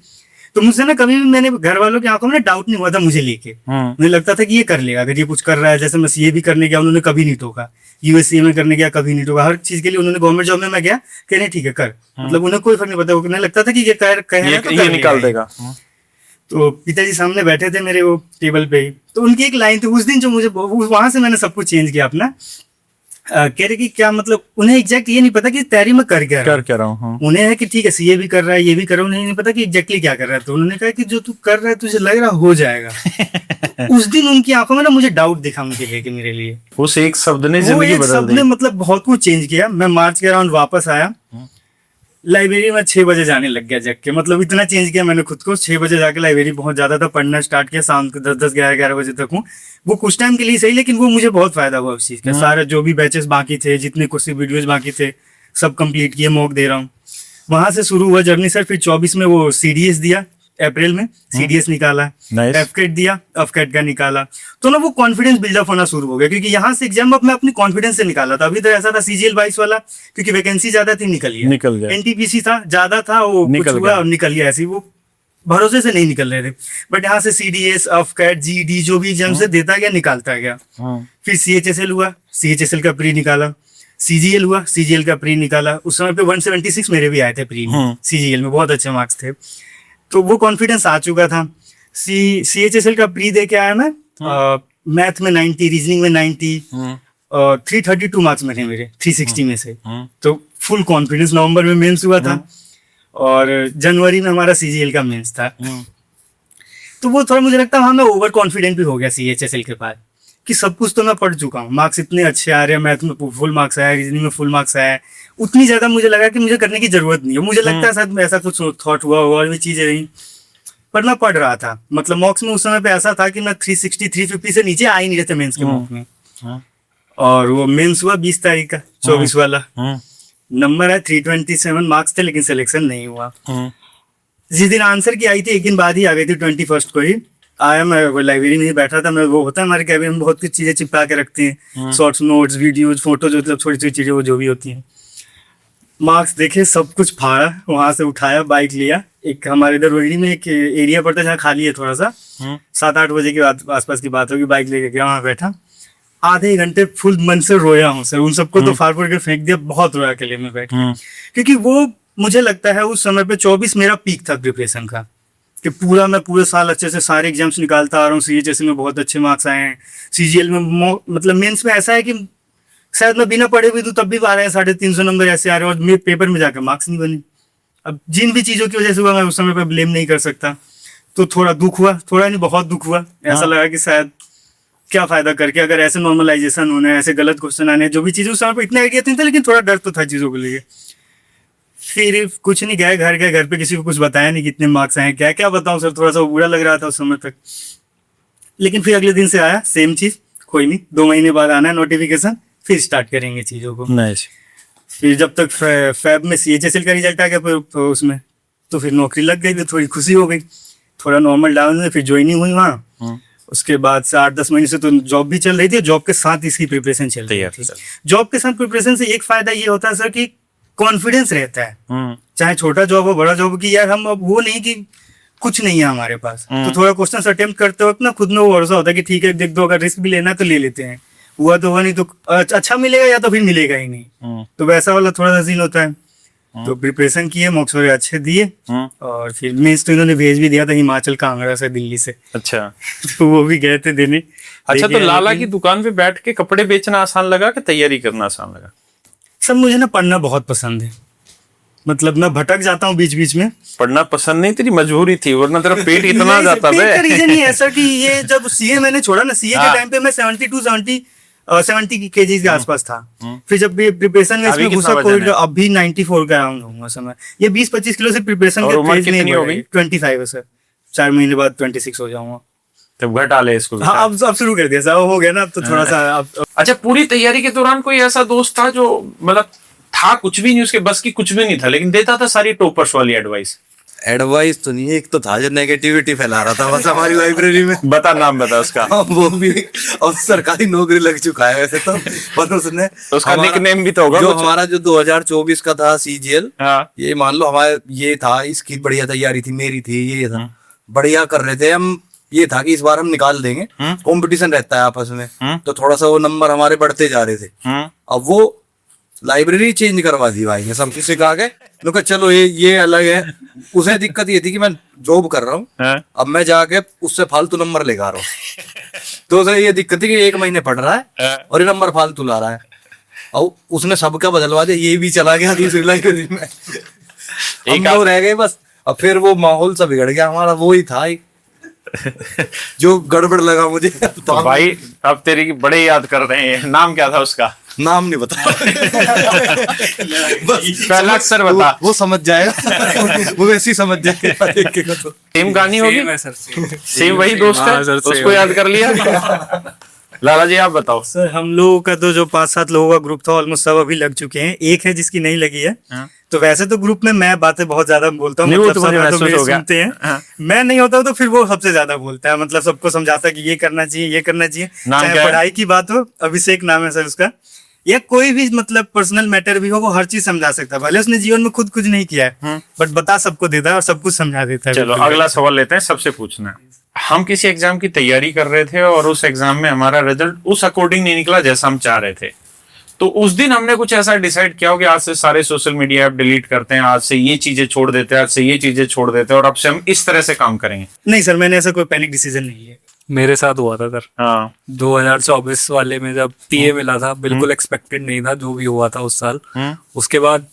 तो मुझसे ना कभी भी मैंने घर वालों की आंखों में डाउट नहीं हुआ था मुझे लेके। मुझे लगता था कि ये कर लेगा, अगर ये कुछ कर रहा है। जैसे मैं सीए भी करने गया, उन्होंने कभी नहीं टोका। USCA में करने गया, कभी नहीं टोका। हर चीज के लिए उन्होंने, गवर्नमेंट जॉब में मैं गया, कह रहे ठीक है कर, मतलब उन्हें कोई फर्क नहीं पड़ता। उन्हें लगता था कि ये कर निकाल देगा। तो पिताजी सामने बैठे थे मेरे वो टेबल पे ही, तो उनकी एक लाइन थी उस दिन जो मुझे, वहां से मैंने सब कुछ चेंज किया अपना। कह रहे कि क्या मतलब, उन्हें एग्जैक्ट ये नहीं पता कि तैयारी में कर क्या रहा हूँ। उन्हें है कि ठीक है सीए भी कर रहा है, ये भी कर रहा है, उन्हें नहीं पता कि एग्जैक्टली क्या कर रहा है। तो उन्होंने कहा कि जो तू कर रहा है तुझे लग रहा हो जाएगा। उस दिन उनकी आंखों में ना मुझे डाउट दिखा उनके लेके, मेरे लिए उस एक शब्द ने जिंदगी बदल दी। मतलब बहुत कुछ चेंज किया। मैं मार्च के अराउंड वापस आया, लाइब्रेरी में 6 बजे जाने लग गया जग के, मतलब इतना चेंज किया मैंने खुद को। 6 बजे जाके लाइब्रेरी पहुंच जाता था, पढ़ना स्टार्ट किया, शाम को 10-10, 11-11 बजे तक हूँ। वो कुछ टाइम के लिए सही, लेकिन वो मुझे बहुत फायदा हुआ उस चीज का। सारे जो भी बैचेस बाकी थे, जितने कुछ वीडियोज बाकी थे, सब कंप्लीट किए, मॉक दे रहा हूँ। वहां से शुरू हुआ जर्नी सर। फिर 24 में वो CDS दिया, अप्रैल में CDS निकाला, FCAT दिया, FCAT का निकाला। तो ना वो कॉन्फिडेंस बिल्डअप होना शुरू हो गया, क्योंकि यहाँ से एग्जाम अब मैं अपनी कॉन्फिडेंस से निकाला था। अभी तो ऐसा था CGL 22 वाला, क्योंकि वैकेंसी ज्यादा थी, निकल गया। NTPC था, ज्यादा था, वो निकल गया और निकल गया। ऐसी वो भरोसे से नहीं निकल रहे थे। बट यहाँ से CDS, अफकैट, GD जो भी एग्जाम से देता गया, निकालता गया। फिर CHSL हुआ, CHSL का प्री निकाला। CGL हुआ, CGL का प्री निकाला। उस समय पे 176 मेरे भी आए थे प्री में, CGL में बहुत अच्छे मार्क्स थे, तो वो कॉन्फिडेंस आ चुका था। CHSL का प्री दे के आया मैं, मैथ में 90, रीजनिंग में 90, 332 मार्क्स में थे मेरे 360 में से। तो फुल कॉन्फिडेंस। नवंबर में मेंस हुआ था और जनवरी में हमारा CGL का मेंस था। तो वो थोड़ा मुझे लगता है हाँ, मैं ओवर कॉन्फिडेंट भी हो गया CHSL के बाद, कि सब कुछ तो मैं पढ़ चुका हूँ, मार्क्स इतने अच्छे आ रहे हैं, मैथ में फुल मार्क्स आया, रीजनिंग में फुल मार्क्स आया, उतनी ज्यादा मुझे लगा कि मुझे करने की जरूरत नहीं है। मुझे लगता है शायद ऐसा कुछ थॉट हुआ और भी चीजें रही, पर मैं पढ़ रहा था। मतलब मॉक्स में उस समय पे ऐसा था कि मैं 360 350 से नीचे आ ही नहीं रहे थे मेंस के मॉक में। और वो मेंस हुआ 20 तारीख का, 24 वाला। नंबर है 327 मार्क्स थे, लेकिन सिलेक्शन नहीं हुआ। जिस दिन आंसर की आई थी, एक दिन बाद ही आ गई थी, 21 को ही आया। मैं लाइब्रेरी में ही बैठा था। मैं, वो होता है हमारे कैबिन में बहुत कुछ चीजें चिपका के रखते हैं, शॉर्ट्स, नोट्स, वीडियोज, फोटोज, मतलब छोटी छोटी चीजें वो जो भी होती हैं। मार्क्स देखे, सब कुछ फाड़ा, वहां से उठाया, बाइक लिया। एक हमारे इधर रोहिणी में एक एरिया पड़ता है जहाँ खाली है थोड़ा सा, 7-8 बजे के बाद आसपास की बात होगी, बाइक लेके गया, वहां बैठा, आधे घंटे फुल मन से रोया हूँ सर। उन सबको तो फाड़ फूड़ के फेंक दिया, बहुत रोया अकेले में बैठ के। क्योंकि वो मुझे लगता है उस समय पे 24 मेरा पीक था प्रिपरेशन का, कि पूरा मैं पूरे साल अच्छे से सारे एग्जाम्स निकालता आ रहा हूँ। CHSL में बहुत अच्छे मार्क्स आए हैं, CGL में मतलब मेंस में ऐसा है कि शायद मैं बिना पढ़े भी दूं तब भी आ रहे हैं 350 नंबर ऐसे आ रहे हैं, और मेरे पेपर में जाकर मार्क्स नहीं बने। अब जिन भी चीजों की वजह से हुआ, मैं उस समय पे ब्लेम नहीं कर सकता। तो थोड़ा दुख हुआ, थोड़ा नहीं बहुत दुख हुआ। ऐसा लगा कि शायद क्या फायदा करके, अगर ऐसे नॉर्मलाइजेशन होने, ऐसे गलत क्वेश्चन आने, जो भी चीजें उस समय पे इतना आइडिया नहीं था, लेकिन थोड़ा डर तो था चीजों को लेके। फिर कुछ नहीं, गए घर पे किसी को कुछ बताया नहीं कितने मार्क्स आए, क्या क्या बताऊं सर, थोड़ा सा बुरा लग रहा था उस समय तक। लेकिन फिर अगले दिन से आया सेम चीज, कोई नहीं, 2 महीने बाद आना है नोटिफिकेशन, फिर स्टार्ट करेंगे चीजों को। नाइस। फिर जब तक फेब में CHSL का रिजल्ट आ गया, फिर उसमें तो फिर नौकरी लग गई, तो थोड़ी खुशी हो गई, थोड़ा नॉर्मल डाउन में। फिर ज्वाइनिंग हुई वहाँ। उसके बाद से 8-10 महीने से तो जॉब भी चल रही थी, जॉब के साथ इसकी प्रिपरेशन चल रही थी। जॉब के साथ प्रिपरेशन से एक फायदा ये होता है सर कि कॉन्फिडेंस रहता है, चाहे छोटा जॉब हो बड़ा जॉब हो, कि यार हम अब वो नहीं कि कुछ नहीं है हमारे पास। तो थोड़ा क्वेश्चन अटेम्प्ट करते वक्त ना खुद में वो भरोसा होता है कि ठीक है, देख दो, अगर रिस्क भी लेना है तो ले लेते हैं, हुआ तो हुआ, नहीं तो अच्छा मिलेगा या तो फिर मिलेगा ही नहीं। तो वैसा वाला थोड़ा सा सीन होता है। तो प्रिपरेशन किए, मॉक्स वगैरह अच्छे दिए, और फिर मेंस तो इन्होंने भेज भी दिया था हिमाचल, कांगड़ा से, दिल्ली से। अच्छा। तो वो भी गए थे देने। अच्छा, तो लाला की दुकान पे बैठ के कपड़े बेचना आसान लगा कि तैयारी करना आसान लगा? सब मुझे ना पढ़ना बहुत पसंद है, मतलब मैं भटक जाता हूँ बीच बीच में। पढ़ना पसंद नहीं, तेरी मजबूरी थी, वरना तेरा पेट इतना जाता पेट का था। रीजन ये है सर कि ये जब सीए मैंने छोड़ा ना, सीए के टाइम पे मैं 70 केजी के आसपास था। फिर जब भी प्रिपरेशन में अभी इसमें कितना घुसा, वजन कोई है? अभी 94 का अराउंड होगा समय। ये 20-25 किलो से प्रिपरेशन और के उम्र पेज नहीं कितनी हो बढ़ गई? 25 है सर। 4 महीने बाद 26 हो जाऊंगा। तब घटा ले इसको। हाँ, अब शुरू कर दिया सर, हो गया ना, अब तो थोड़ा सा अब। अच्छा, पूरी तैयारी के दौरान कोई ऐसा दोस्त था जो मतलब था कुछ भी नहीं, उसके बस की कुछ भी नहीं था, लेकिन देता था सारी टॉपर्स वाली एडवाइस? एडवाइस तो नहीं है, एक तो था जो नेगेटिविटी फैला रहा था बस हमारी लाइब्रेरी में। बता, नाम बता उसका। हाँ, वो भी, और सरकारी नौकरी लग चुका है वैसे तो, पर उसने तो उसका हमारा- निकनेम भी तो होगा जो कुछ? हमारा जो 2024 का था CGL, हाँ। ये मान लो हमारे ये था, इसकी बढ़िया तैयारी थी, मेरी थी, ये था, बढ़िया कर रहे थे हम। ये था कि इस बार हम निकाल देंगे, कंपटीशन रहता है आपस में, तो थोड़ा सा वो नंबर हमारे बढ़ते जा रहे थे। अब वो लाइब्रेरी चेंज करवा दी भाई ने, सब किसी कहा गए, कहा चलो ये अलग है। उसे दिक्कत ये थी कि मैं जॉब कर रहा हूँ, अब मैं जाके उससे फालतू नंबर लेकर आ रहा हूँ। तो उसे ये दिक्कत थी कि 1 महीने पढ़ रहा है और ये नंबर फालतू ला रहा है, और उसने सबका बदलवा दिया, ये भी चला गया दूसरी लाइब्रेरी में, हम लोग रह गए बस। अब फिर वो माहौल सा बिगड़ गया हमारा, वो ही था जो गड़बड़ लगा मुझे। तो भाई अब तेरी बड़े याद कर रहे हैं, नाम क्या था उसका? नाम नहीं बता पहला अक्षर बता। वो समझ जाएगा, वो वैसे ही समझ जाएगा देखेगा तो। सेम कहानी होगी? सेम है सर, सेम वही दोस्त है, हाँ सर, सेम उसको है। याद कर लिया। लाला जी आप बताओ। सर हम लोगों का तो जो 5-7 लोगों का ग्रुप था, ऑलमोस्ट सब अभी लग चुके हैं, एक है जिसकी नहीं लगी है। तो वैसे तो ग्रुप में मैं बातें बहुत ज्यादा बोलता हूँ, नहीं, वो मतलब तो मुझे सब तो महसूस मेरे हो गया। सुनते हैं। मैं नहीं होता हूँ तो फिर वो सबसे ज्यादा बोलता है, मतलब सबको समझाता है कि ये करना चाहिए, ये करना चाहिए। नाम चाहे क्या है? पढ़ाई की बात हो, अभिषेक नाम है सर उसका, या कोई भी मतलब पर्सनल मैटर भी हो, वो हर चीज समझा सकता है। भले उसने जीवन में खुद कुछ नहीं किया है, बट बता सबको देता है और सब कुछ समझा देता है। चलो बिल्कुल। अगला सवाल लेते हैं, सबसे पूछना है। हम किसी एग्जाम की तैयारी कर रहे थे और उस एग्जाम में हमारा रिजल्ट उस अकॉर्डिंग नहीं निकला जैसा हम चाह रहे थे, तो उस दिन हमने कुछ ऐसा डिसाइड किया हो कि आज से सारे सोशल मीडिया ऐप डिलीट करते हैं, आज से ये चीजें छोड़ देते हैं, आज से ये चीजें छोड़ देते हैं और अब से हम इस तरह से काम करेंगे? नहीं सर, मैंने ऐसा कोई पैनिक डिसीजन नहीं है। मेरे साथ हुआ था सर, हाँ 2024 वाले में जब टीए मिला था, बिल्कुल एक्सपेक्टेड नहीं था जो भी हुआ था उस साल। उसके बाद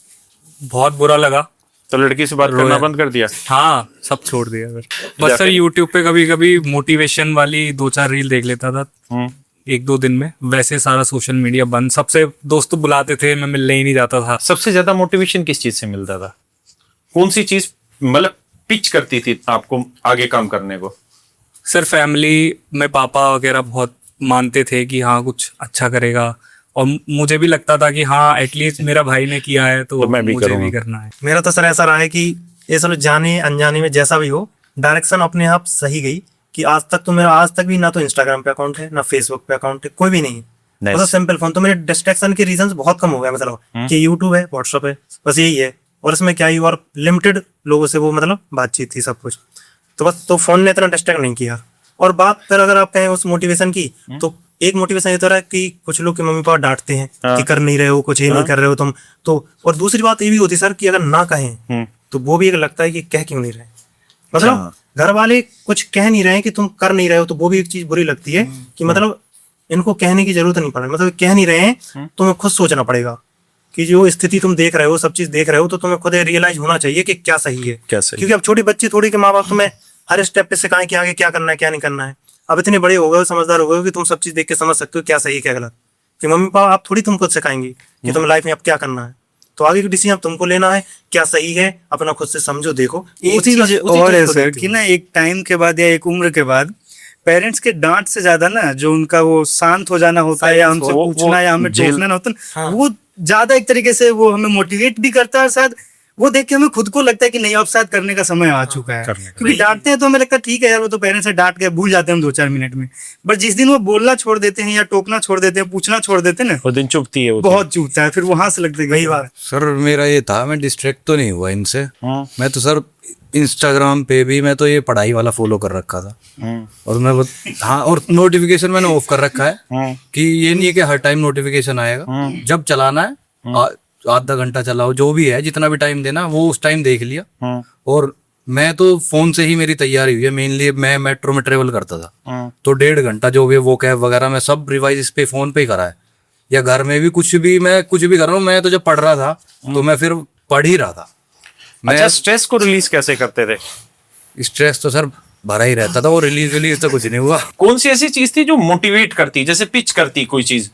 बहुत बुरा लगा, तो लड़की से बात करना बंद कर दिया? हाँ सब छोड़ दिया सर। बस सर यूट्यूब पे कभी कभी मोटिवेशन वाली 2-4 रील देख लेता था 1-2 दिन में, वैसे सारा सोशल मीडिया बंद। सबसे दोस्त बुलाते थे, मैं मिलने ही नहीं जाता था। सबसे ज्यादा मोटिवेशन किस चीज से मिलता था? कौन सी चीज मतलब पिच करती थी आपको आगे काम करने को? सर फैमिली में पापा वगैरह बहुत मानते थे कि हाँ कुछ अच्छा करेगा, और मुझे भी लगता था कि हाँ एटलीस्ट मेरा भाई ने किया है तो मैं भी मुझे करूँगा। भी करना है। मेरा तो सर ऐसा रहा है कि ये सब जाने अनजाने में जैसा भी हो, डायरेक्शन अपने आप सही गई कि आज तक भी ना तो इंस्टाग्राम पे अकाउंट है, ना फेसबुक पे अकाउंट है, कोई भी नहीं है। मतलब सिंपल फोन, तो मेरे डिस्ट्रैक्शन के रीजंस बहुत कम हो गए। मतलब कि यूट्यूब है, व्हाट्सएप है, बस यही है। और इसमें क्या ही, और लिमिटेड लोगों से वो मतलब बातचीत थी, सब कुछ। तो बस तो फोन ने इतना डिस्ट्रैक्ट नहीं किया। और बात फिर अगर आप कहें उस मोटिवेशन की, तो एक मोटिवेशन ये तो रहा कि कुछ लोग के मम्मी पापा डांटते हैं कि कर नहीं रहे हो, कुछ ये नहीं कर रहे हो तुम तो। और दूसरी बात ये भी होती है सर कि अगर ना कहें तो वो भी एक लगता है कि कह क्यों नहीं रहे। मतलब घर वाले कुछ कह नहीं रहे हैं कि तुम कर नहीं रहे हो, तो वो भी एक चीज बुरी लगती है कि मतलब इनको कहने की जरूरत नहीं पड़ रही, मतलब कह नहीं रहे हैं, तुम्हें खुद सोचना पड़ेगा कि जो स्थिति तुम देख रहे हो, सब चीज देख रहे हो, तो तुम्हें खुद रियलाइज होना चाहिए कि क्या सही है, क्या सही। क्योंकि अब छोटे बच्चे थोड़ी के माँ बाप तुम्हें हर स्टेप पे सिखाएं कि आगे क्या करना है क्या नहीं करना है। अब इतने बड़े हो गए हो, समझदार हो गए हो कि तुम सब चीज देख के समझ सकते हो क्या सही है क्या गलत। कि मम्मी पापा आप थोड़ी तुमको सिखाएंगे कि तुम लाइफ में अब क्या करना है, तो आगे की डिसीजन तुमको लेना है, क्या सही है अपना खुद से समझो, देखो। एक उसी चीज उसी और चीज है को सर देखते कि हो। ना एक टाइम के बाद या एक उम्र के बाद पेरेंट्स के डांट से ज्यादा ना जो उनका वो शांत हो जाना होता है, या हमसे वो पूछना या हमें जेल- टोकना ना होता है, वो ज्यादा एक तरीके से वो हमें मोटिवेट भी करता है। और शायद वो देख के हमें खुद को लगता है कि नहीं अब शायद करने का समय आ चुका है। क्योंकि डांटते हैं तो हमें लगता है ठीक है यार, वो तो पेरेंट्स से डांट के भूल जाते हैं हम 2-4 मिनट में। बट जिस दिन वो बोलना छोड़ देते हैं या टोकना छोड़ देते हैं, पूछना छोड़ देते हैं ना, वो दिन चुभती है वो बहुत चूकता है। फिर वहां से लगता है वही बात। सर मेरा ये था, मैं डिस्ट्रैक्ट तो नहीं हुआ इनसे। मैं तो सर इंस्टाग्राम पे भी मैं तो ये पढ़ाई वाला फॉलो कर रखा था। और मैं हाँ, और नोटिफिकेशन मैंने ऑफ कर रखा है कि ये नहीं है कि हर टाइम नोटिफिकेशन आएगा। जब चलाना है आधा घंटा चलाओ, जो भी है जितना भी टाइम देना वो उस टाइम देख लिया। और मैं तो फोन से ही मेरी तैयारी हुई है। मेनली मैं मेट्रो में ट्रेवल करता था, तो 1.5 घंटा जो भी वो कैब वगैरह मैं सब रिवाइज इस पे फोन पे ही करा है। या घर में भी कुछ भी मैं कुछ भी कर रहा हूँ, मैं तो जब पढ़ रहा था तो मैं फिर पढ़ ही रहा था। अच्छा, स्ट्रेस को रिलीज कैसे करते थे? स्ट्रेस तो सर भरा ही रहता था, वो रिलीज तो कुछ नहीं हुआ। कौन सी ऐसी चीज थी जो मोटिवेट करती, जैसे पिच करती कोई चीज,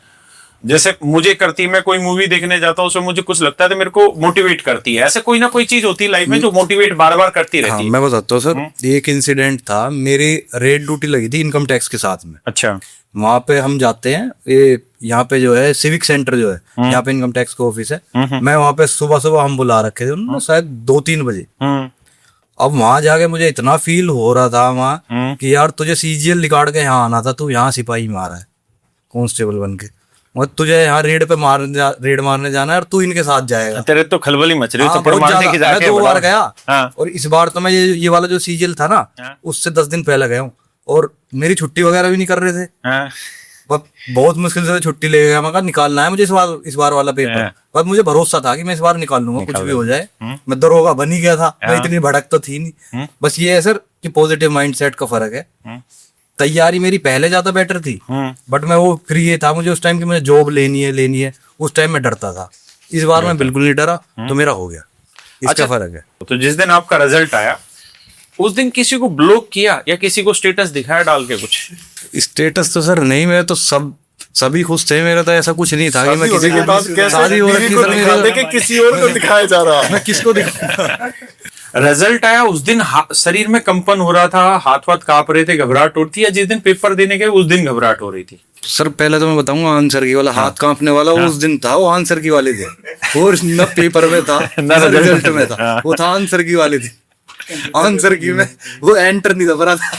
जैसे मुझे करती, मैं कोई मूवी देखने जाता हूँ उसमें मुझे कुछ लगता है तो मेरे को मोटिवेट करती है। ऐसे कोई ना कोई चीज होती है लाइफ में जो मोटिवेट बार बार करती हाँ, रहती है। मैं बताता हूँ सर। एक इंसिडेंट था, मेरी रेड ड्यूटी लगी थी इनकम टैक्स के साथ में। अच्छा। वहां पे हम जाते हैं, ये यहाँ पे जो है सिविक सेंटर जो है, यहाँ पे इनकम टैक्स का ऑफिस है। मैं वहां पे सुबह सुबह हम बुला रखे थे उन्होंने, शायद 2-3 बजे। अब वहां जाके मुझे इतना फील हो रहा था वहां कि यार तुझे सीजीएल निकाल के यहाँ आना था, तू यहाँ सिपाही मारा है कांस्टेबल बन के, और तुझे यहाँ रेड मारने जाना है और तू इनके साथ जाएगा। तेरे तो खलबली मच रही है, हाँ, तो बहुत मारने की ज्यादा। मैं जाके 2 बार बड़ा- गया। हाँ। और इस बार तो मैं ये वाला जो सीजीएल था ना, उससे 10 दिन पहले गया हूँ। और मेरी छुट्टी वगैरह भी नहीं कर रहे थे। हाँ। बहुत मुश्किल से छुट्टी ले गया। मैं कहा निकालना है मुझे इस बार वाला पेपर। पर मुझे भरोसा था कि मैं इस बार निकाल लूंगा, कुछ भी हो जाए। मैं दरोगा बन ही गया था, मैं इतनी भड़क तो थी नहीं। बस ये है सर कि पॉजिटिव माइंडसेट का फर्क है। तैयारी मेरी पहले ज्यादा बेटर थी, बट मैं वो फिर ये था मुझे उस टाइम की मुझे जॉब लेनी है। उस टाइम मैं डरता था। इस बार मैं बिल्कुल नहीं डरा, तो मेरा हो गया। इसका अच्छा, फर्क है। तो जिस दिन आपका रिजल्ट आया उस दिन किसी को ब्लॉक किया या किसी को स्टेटस दिखाया डाल के कुछ? स्टेटस तो सर नहीं, मैं तो सभी खुश थे। मेरा तो ऐसा कुछ नहीं था कि मैं किसी के बाद को कैसे शादी हो रखी बीवी को सर दिखा दे मेरी। कि किसी और को दिखाया जा रहा है। मैं किसको दिखा रिजल्ट आया उस दिन शरीर में कंपन हो रहा था, हाथ कांप रहे थे, घबराहट हो रही थी, या जिस दिन पेपर देने गए उस दिन घबराहट हो रही थी? सर पहले तो मैं बताऊंगा आंसर की वाला हाथ कांपने वाला उस दिन था, वो आंसर की वाले थे। और न पेपर में था न रिजल्ट में था, वो था आंसर की वाले थे। आंसर की में वो एंटर नहीं दबा रहा था।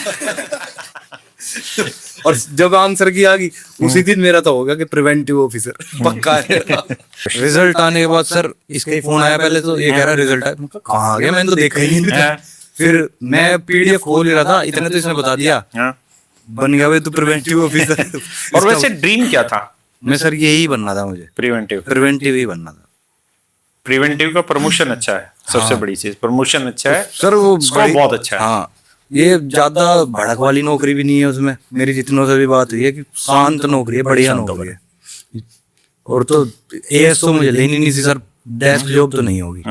और जब आंसर की आ गई उसी दिन मेरा तो होगा कि प्रिवेंटिव ऑफिसर पक्का है। रिजल्ट आने के बाद सर इसका ही फोन आया, पहले तो ये कह रहा रिजल्ट आया, कहाँ आ गया, मैंने तो देखा ही नहीं था। फिर मैं पीडीएफ खोल ही रहा था, इतने तो इसने बता दिया बन गया भाई तू प्रिवेंटिव ऑफिसर। और वैसे ड्रीम क्या था? मैं सर यही बनना था, मुझे प्रिवेंटिव ही बनना था। प्रिवेंटिव का प्रमोशन अच्छा है, सबसे बड़ी चीज प्रमोशन अच्छा है सर, वो स्कोप बहुत अच्छा है। हाँ, ये ज्यादा भड़क वाली नौकरी भी नहीं है उसमें, मेरी जितनों से भी बात हुई है कि शांत नौकरी है, बढ़िया नौकरी है। और तो एएस तो मुझे लेनी नहीं थी सर, डेस्क जॉब तो नहीं होगी,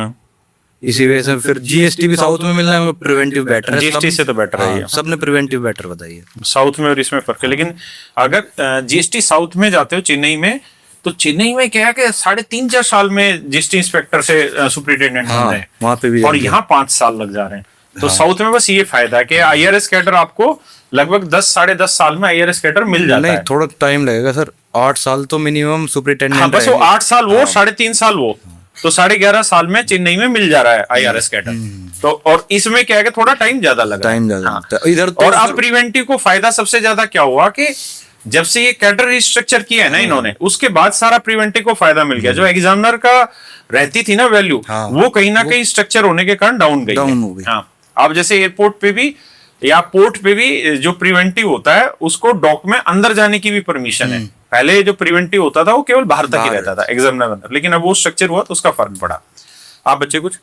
इसी वजह से फिर जीएसटी भी साउथ में मिलना है, प्रिवेंटिव बेटर है, जीएसटी से तो बेटर है। सबने प्रिवेंटिव बेटर बताई है साउथ में और इसमें फर्क है। लेकिन अगर जीएसटी साउथ में जाते हो चेन्नई में, तो चेन्नई में क्या है कि 3.5-4 साल में जीएसटी इंस्पेक्टर से सुपरिटेंडेंट बन रहे हैं, वहां पे भी, और यहाँ 5 साल लग जा रहे हैं। तो साउथ में बस ये फायदा है कि आईआरएस कैडर आपको लगभग 10-10.5 साल में आईआरएस कैडर मिल जाता है। नहीं, थोड़ा टाइम लगेगा सर, 8 साल तो मिनिमम सुपरिटेंडेंट। हाँ, बस वो 8 साल वो 3.5 साल वो, तो 11.5 साल में चेन्नई में मिल जा रहा है आईआरएस कैडर। तो और इसमें क्या है कि थोड़ा टाइम ज्यादा लगा, टाइम ज्यादा लगता है इधर तो। और अब प्रिवेंटिव को फायदा सबसे ज्यादा क्या हुआ कि जब से ये कैडर रिस्ट्रक्चर किया है ना इन्होंने, उसके बाद सारा प्रिवेंटिव को फायदा मिल गया। जो एग्जामिनर का रहती थी ना वैल्यू, वो कहीं ना कहीं स्ट्रक्चर होने के कारण डाउन गई। हाँ, अब जैसे एयरपोर्ट पे भी या पोर्ट पे भी जो प्रिवेंटिव होता है उसको डॉक में अंदर जाने की भी परमिशन है। पहले जो प्रिवेंटिव होता था वो केवल बाहर तक ही रहता था एग्जामिनर अंदर, लेकिन अब वो स्ट्रक्चर हुआ तो उसका फर्क पड़ा। आप बच्चे कुछ?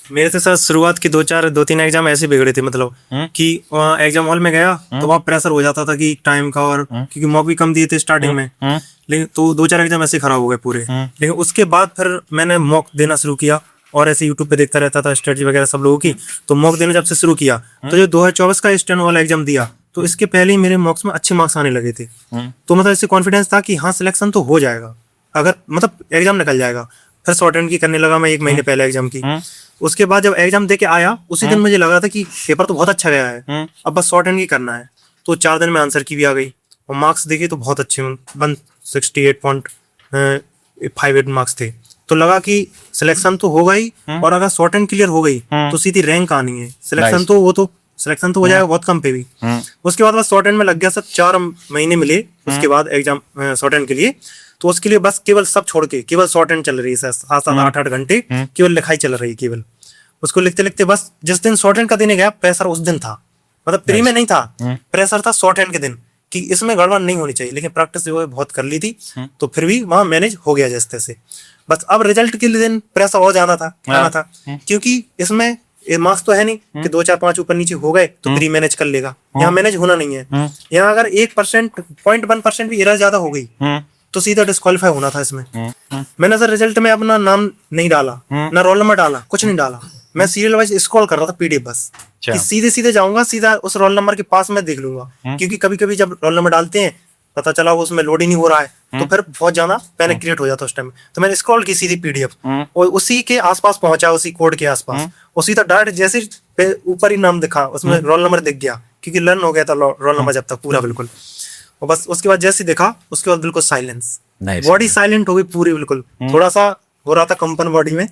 मेरे से सर शुरुआत की 2-3 एग्जाम ऐसे बिगड़े थे, मतलब कि एग्जाम हॉल में गया तो वहाँ प्रेशर हो जाता था कि टाइम का, और क्योंकि मॉक भी कम दिए थे स्टार्टिंग में, लेकिन तो 2-4 एग्जाम ऐसे खराब हो गए पूरे। लेकिन उसके बाद फिर मैंने मॉक देना शुरू किया, और ऐसे यूट्यूब पे देखता रहता था स्ट्रेटजी वगैरह सब लोगों की, तो मॉक देना जब से शुरू किया तो जो 2024 का स्टेनो वाला एग्जाम दिया, तो इसके पहले ही मेरे मॉक्स में अच्छे मार्क्स आने लगे थे। तो मतलब इससे कॉन्फिडेंस था कि हाँ सिलेक्शन तो हो जाएगा, अगर मतलब एग्जाम निकल जाएगा। फिर शॉर्ट हैंड की करने लगा मैं 1 महीने पहले एग्जाम की। उसके बाद जब एग्जाम दे के आया उसी दिन मुझे लगा था कि पेपर तो बहुत अच्छा गया है, अब बस शॉर्ट हैंड की करना है। तो 4 दिन में आंसर की भी आ गई, और मार्क्स देखे तो बहुत अच्छे 168.58 मार्क्स थे। तो लगा कि सिलेक्शन तो होगा ही, और अगर शॉर्ट हैंड क्लियर हो गई तो सीधी रैंक आनी है। सिलेक्शन तो वो तो सिलेक्शन तो हो जाएगा बहुत कम पे भी। उसके बाद बस शॉर्ट हैंड में लग गया, सब 4 महीने मिले उसके बाद एग्जाम शॉर्ट हैंड के लिए। तो उसके लिए बस केवल सब छोड़ के केवल शॉर्ट हैंड चल रही है 7-8 घंटे केवल लिखाई चल रही है केवल। उसको लिखते लिखते बस जिस दिन शॉर्ट हैंड का देने गया प्रेशर उस दिन था, मतलब प्री में नहीं था, प्रेशर था शॉर्ट हैंड के दिन कि इसमें गड़बड़ नहीं होनी चाहिए। लेकिन प्रैक्टिस जो है बहुत कर ली थी, तो फिर भी वहां मैनेज हो गया जैसे तैसे। बस अब रिजल्ट के दिन प्रेशर और ज्यादा था, क्योंकि इसमें मार्क्स तो है नहीं कि 2-4-5 ऊपर नीचे हो गए तो प्री मैनेज कर लेगा। यहाँ मैनेज होना नहीं है। यहाँ अगर 1% भी एरर ज्यादा हो गई तो सीधा डिस्क्वालीफाई होना था इसमें। मैंने सर रिजल्ट में अपना नाम नहीं डाला, ना रोल नंबर डाला, कुछ नहीं डाला। मैं सीरियल वाइज स्क्रॉल कर रहा था पीडीएफ बस, कि सीधे सीधे जाऊंगा, सीधा उस रोल नंबर के पास में देख लूंगा। क्योंकि कभी कभी जब रोल नंबर डालते हैं पता चला वो उसमें लोड ही नहीं हो रहा है, तो फिर बहुत ज्यादा पैनिक क्रिएट हो जाता है उस टाइम। तो मैंने स्क्रॉल की सीधी पीडीएफ और उसी के आसपास पहुंचा, उसी कोड के आसपास, उसी तक डायरेक्ट जैसे ऊपर ही नाम दिखा उसमें रोल नंबर दिख गया, क्योंकि लर्न हो गया था रोल नंबर जब तक पूरा बिल्कुल। और बस उसके बाद जैसे देखा उसके बाद बिल्कुल साइलेंस, बॉडी साइलेंट हो गई पूरी बिल्कुल। थोड़ा सा हो रहा था कंपन बॉडी में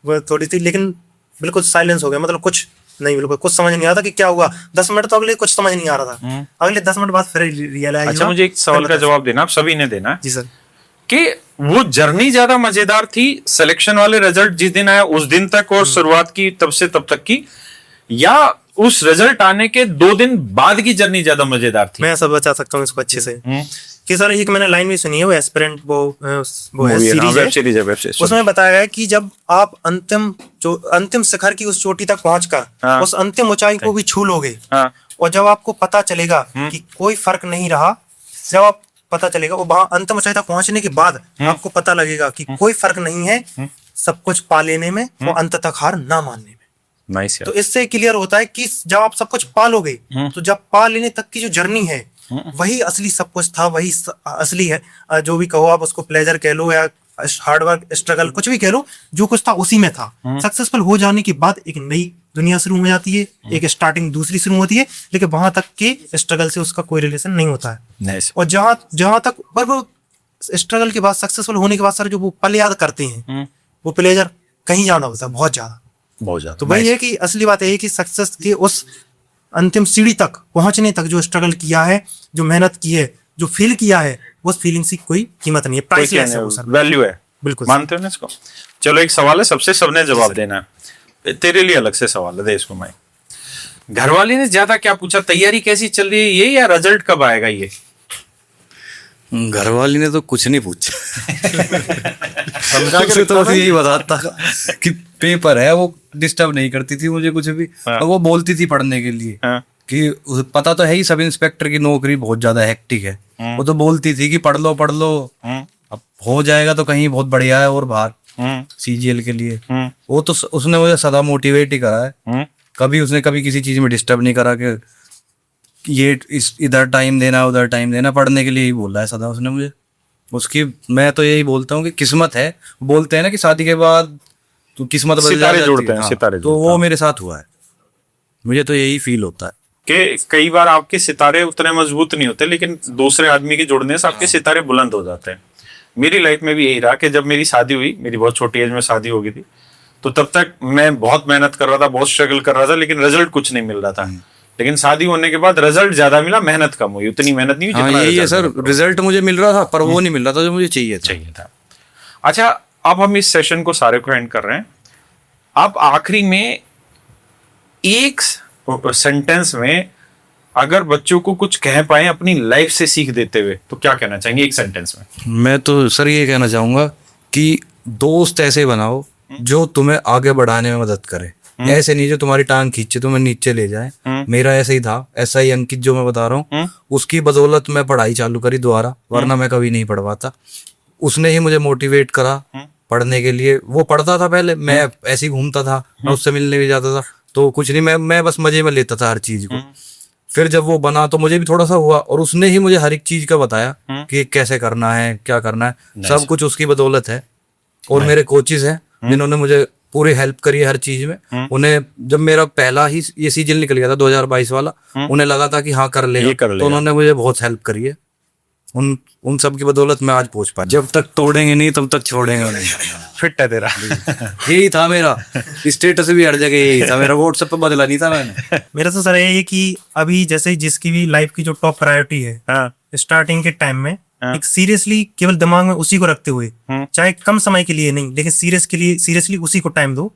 वो थोड़ी थी, लेकिन बिल्कुल साइलेंस हो गया, मतलब कुछ नहीं, बिल्कुल कुछ समझ नहीं आ रहा था कि क्या हुआ। 10 मिनट तो अगले कुछ समझ नहीं आ रहा था, अगले 10 मिनट बाद फिर रियलाइज। अच्छा, मुझे एक सवाल का जवाब देना, आप सभी ने देना जी सर, कि वो जर्नी ज्यादा मजेदार थी सिलेक्शन वाले रिजल्ट जिस दिन आया उस दिन तक और शुरुआत की तब से तब तक की, या उस रिजल्ट आने के 2 दिन बाद की जर्नी ज्यादा मजेदार थी? मैं सब बता सकता हूँ इसको अच्छे से कि सर एक मैंने लाइन भी सुनी है, वो एस्पिरेंट वो है सीरीज है, उसमें बताया गया है कि जब आप अंतिम शिखर की उस चोटी तक पहुंचकर उस अंतिम ऊंचाई को भी छू लोगे, और जब आपको पता चलेगा कि कोई फर्क नहीं रहा, जब आप पता चलेगा वो वहां अंतिम ऊंचाई तक पहुंचने के बाद आपको पता लगेगा कि कोई फर्क नहीं है सब कुछ पा लेने में और अंत तक हार ना मानने में। Nice, तो इससे क्लियर होता है कि जब आप सब कुछ पा लोगे, तो जब पा लेने तक की जो जर्नी है वही असली सब कुछ था, वही असली है। जो भी कहो आप उसको प्लेजर कह लो या हार्डवर्क स्ट्रगल कुछ भी कह लो, जो कुछ था उसी में था। सक्सेसफुल हो जाने के बाद एक नई दुनिया शुरू हो जाती है, एक स्टार्टिंग दूसरी शुरू होती है, लेकिन वहां तक के स्ट्रगल से उसका कोई रिलेशन नहीं होता है। और जहां तक वो स्ट्रगल के बाद सक्सेसफुल होने के बाद सर जो वो पल याद करते हैं, वो प्लेजर कहीं ज्यादा होता है, बहुत ज्यादा। तो वही है कि असली बात यही है कि सक्सेस के उस अंतिम सीढ़ी तक पहुंचने तक जो स्ट्रगल किया है, जो मेहनत की है, जो फील किया है, उस फीलिंग की कोई कीमत नहीं है, प्राइसलेस है वो सर। वैल्यू है, बिल्कुल मानते हो ना इसको? चलो एक सवाल है, सबसे सबने जवाब देना है, तेरे लिए अलग से सवाल है, दे इसको मैं। घरवाले ने ज्यादा क्या पूछा, तैयारी कैसी चल रही है ये, या रिजल्ट कब आएगा ये? घर वाली ने तो कुछ नहीं पूछा। समझा के उसे तो रखा बस था। यही बताता कि पेपर है, वो डिस्टर्ब नहीं करती थी मुझे कुछ भी। हाँ। और वो बोलती थी पढ़ने के लिए हाँ। कि पता तो है ही सब इंस्पेक्टर की नौकरी बहुत ज्यादा हेक्टिक है। वो तो बोलती थी कि पढ़ लो पढ़ लो, अब हो जाएगा तो कहीं बहुत बढ़िया है और बाहर सीजीएल के लिए। वो तो उसने मुझे सदा मोटिवेट ही करा है, कभी उसने कभी किसी चीज में डिस्टर्ब नहीं करा कि ये इधर टाइम देना उधर टाइम देना, पढ़ने के लिए ही बोला है सदा उसने मुझे। उसकी मैं तो यही बोलता हूँ कि किस्मत है, बोलते हैं ना कि शादी के बाद तो किस्मत बदल सितारे जाती जुड़ते है। हैं, हाँ, सितारे तो जुड़ते वो हैं। मेरे साथ हुआ है, मुझे तो यही फील होता है। कि कई बार आपके सितारे उतने मजबूत नहीं होते, लेकिन दूसरे आदमी के जुड़ने से आपके सितारे बुलंद हो जाते हैं। मेरी लाइफ में भी यही रहा कि जब मेरी शादी हुई, मेरी बहुत छोटी एज में शादी हो गई थी, तो तब तक मैं बहुत मेहनत कर रहा था, बहुत स्ट्रगल कर रहा था, लेकिन रिजल्ट कुछ नहीं मिल रहा था। लेकिन शादी होने के बाद रिजल्ट ज्यादा मिला, मेहनत कम हुई, उतनी मेहनत नहीं हुई हाँ जितना यही है result सर, मिला। रिजल्ट मुझे मिल रहा था पर वो नहीं मिल रहा था जो मुझे चाहिए था। चाहिए था। अच्छा, अब हम इस सेशन को सारे को एंड कर रहे हैं। अब आखिरी में एक सेंटेंस में अगर बच्चों को कुछ कह पाए अपनी लाइफ से सीख देते हुए, तो क्या कहना चाहेंगे एक सेंटेंस में? मैं तो सर ये कहना चाहूंगा कि दोस्त ऐसे बनाओ जो तुम्हें आगे बढ़ाने में मदद करे, ऐसे नहीं जो तुम्हारी टांग खींचे तुम्हें नीचे ले जाए। मेरा ऐसे ही था, ऐसा ही अंकित जो मैं बता रहा हूँ, उसकी बदौलत मैं पढ़ाई चालू करी दोबारा, वरना मैं कभी नहीं पढ़ पाता। उसने ही मुझे मोटिवेट करा पढ़ने के लिए। वो पढ़ता था पहले, मैं ऐसे ही घूमता था, मैं उससे मिलने भी जाता था, तो कुछ नहीं, मैं बस मजे में लेता था हर चीज को। फिर जब वो बना तो मुझे भी थोड़ा सा हुआ, और उसने ही मुझे हर एक चीज का बताया कि कैसे करना है क्या करना है, सब कुछ उसकी बदौलत है। और मेरे कोचेस हैं जिन्होंने मुझे पूरी हेल्प करी है हर चीज में। उन्हें जब मेरा पहला ही ये सीजन निकल गया था 2022 वाला, उन्हें लगा था कि हाँ कर ये लेगा, कर लेगा। तो उन्होंने मुझे बहुत हेल्प करी है। उन सब की बदौलत मैं आज पहुंच पाया। जब तक तोड़ेंगे नहीं तब तक छोड़ेंगे नहीं। फिट है तेरा। यही था मेरा स्टेटस भी हर जगह, यही था मेरा, व्हाट्सएप पे बदला नहीं था मैंने। मेरा तो सर यही है कि अभी जैसे जिसकी भी लाइफ की जो टॉप प्रायोरिटी है, हाँ। स्टार्टिंग के टाइम में एक सीरियसली केवल दिमाग में उसी को रखते हुए, चाहे कम समय के लिए नहीं, लेकिन सीरियसली उसी को टाइम दो।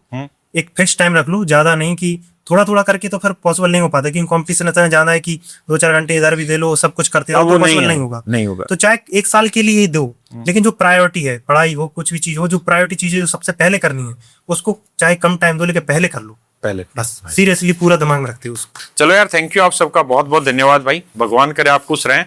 एक फिक्स टाइम रख लो, ज्यादा नहीं कि थोड़ा थोड़ा करके तो फिर पॉसिबल नहीं हो पाता, क्योंकि कंपटीशन इतना ज्यादा है कि 2-4 घंटे इधर भी दे लो, सब कुछ करते रहो, वो तो नहीं पॉसिबल है, नहीं होगा। नहीं होगा। तो चाहे 1 साल के लिए ही दो, लेकिन जो प्रायोरिटी है, पढ़ाई हो कुछ भी चीज हो, जो प्रायोरिटी चीजें जो सबसे पहले करनी है, उसको चाहे कम टाइम दो, लेकिन पहले कर लो, पहले बस सीरियसली पूरा दिमाग में रखते हो उसको। चलो यार, थैंक यू आप सबका बहुत बहुत धन्यवाद भाई। भगवान करे आप खुश रहें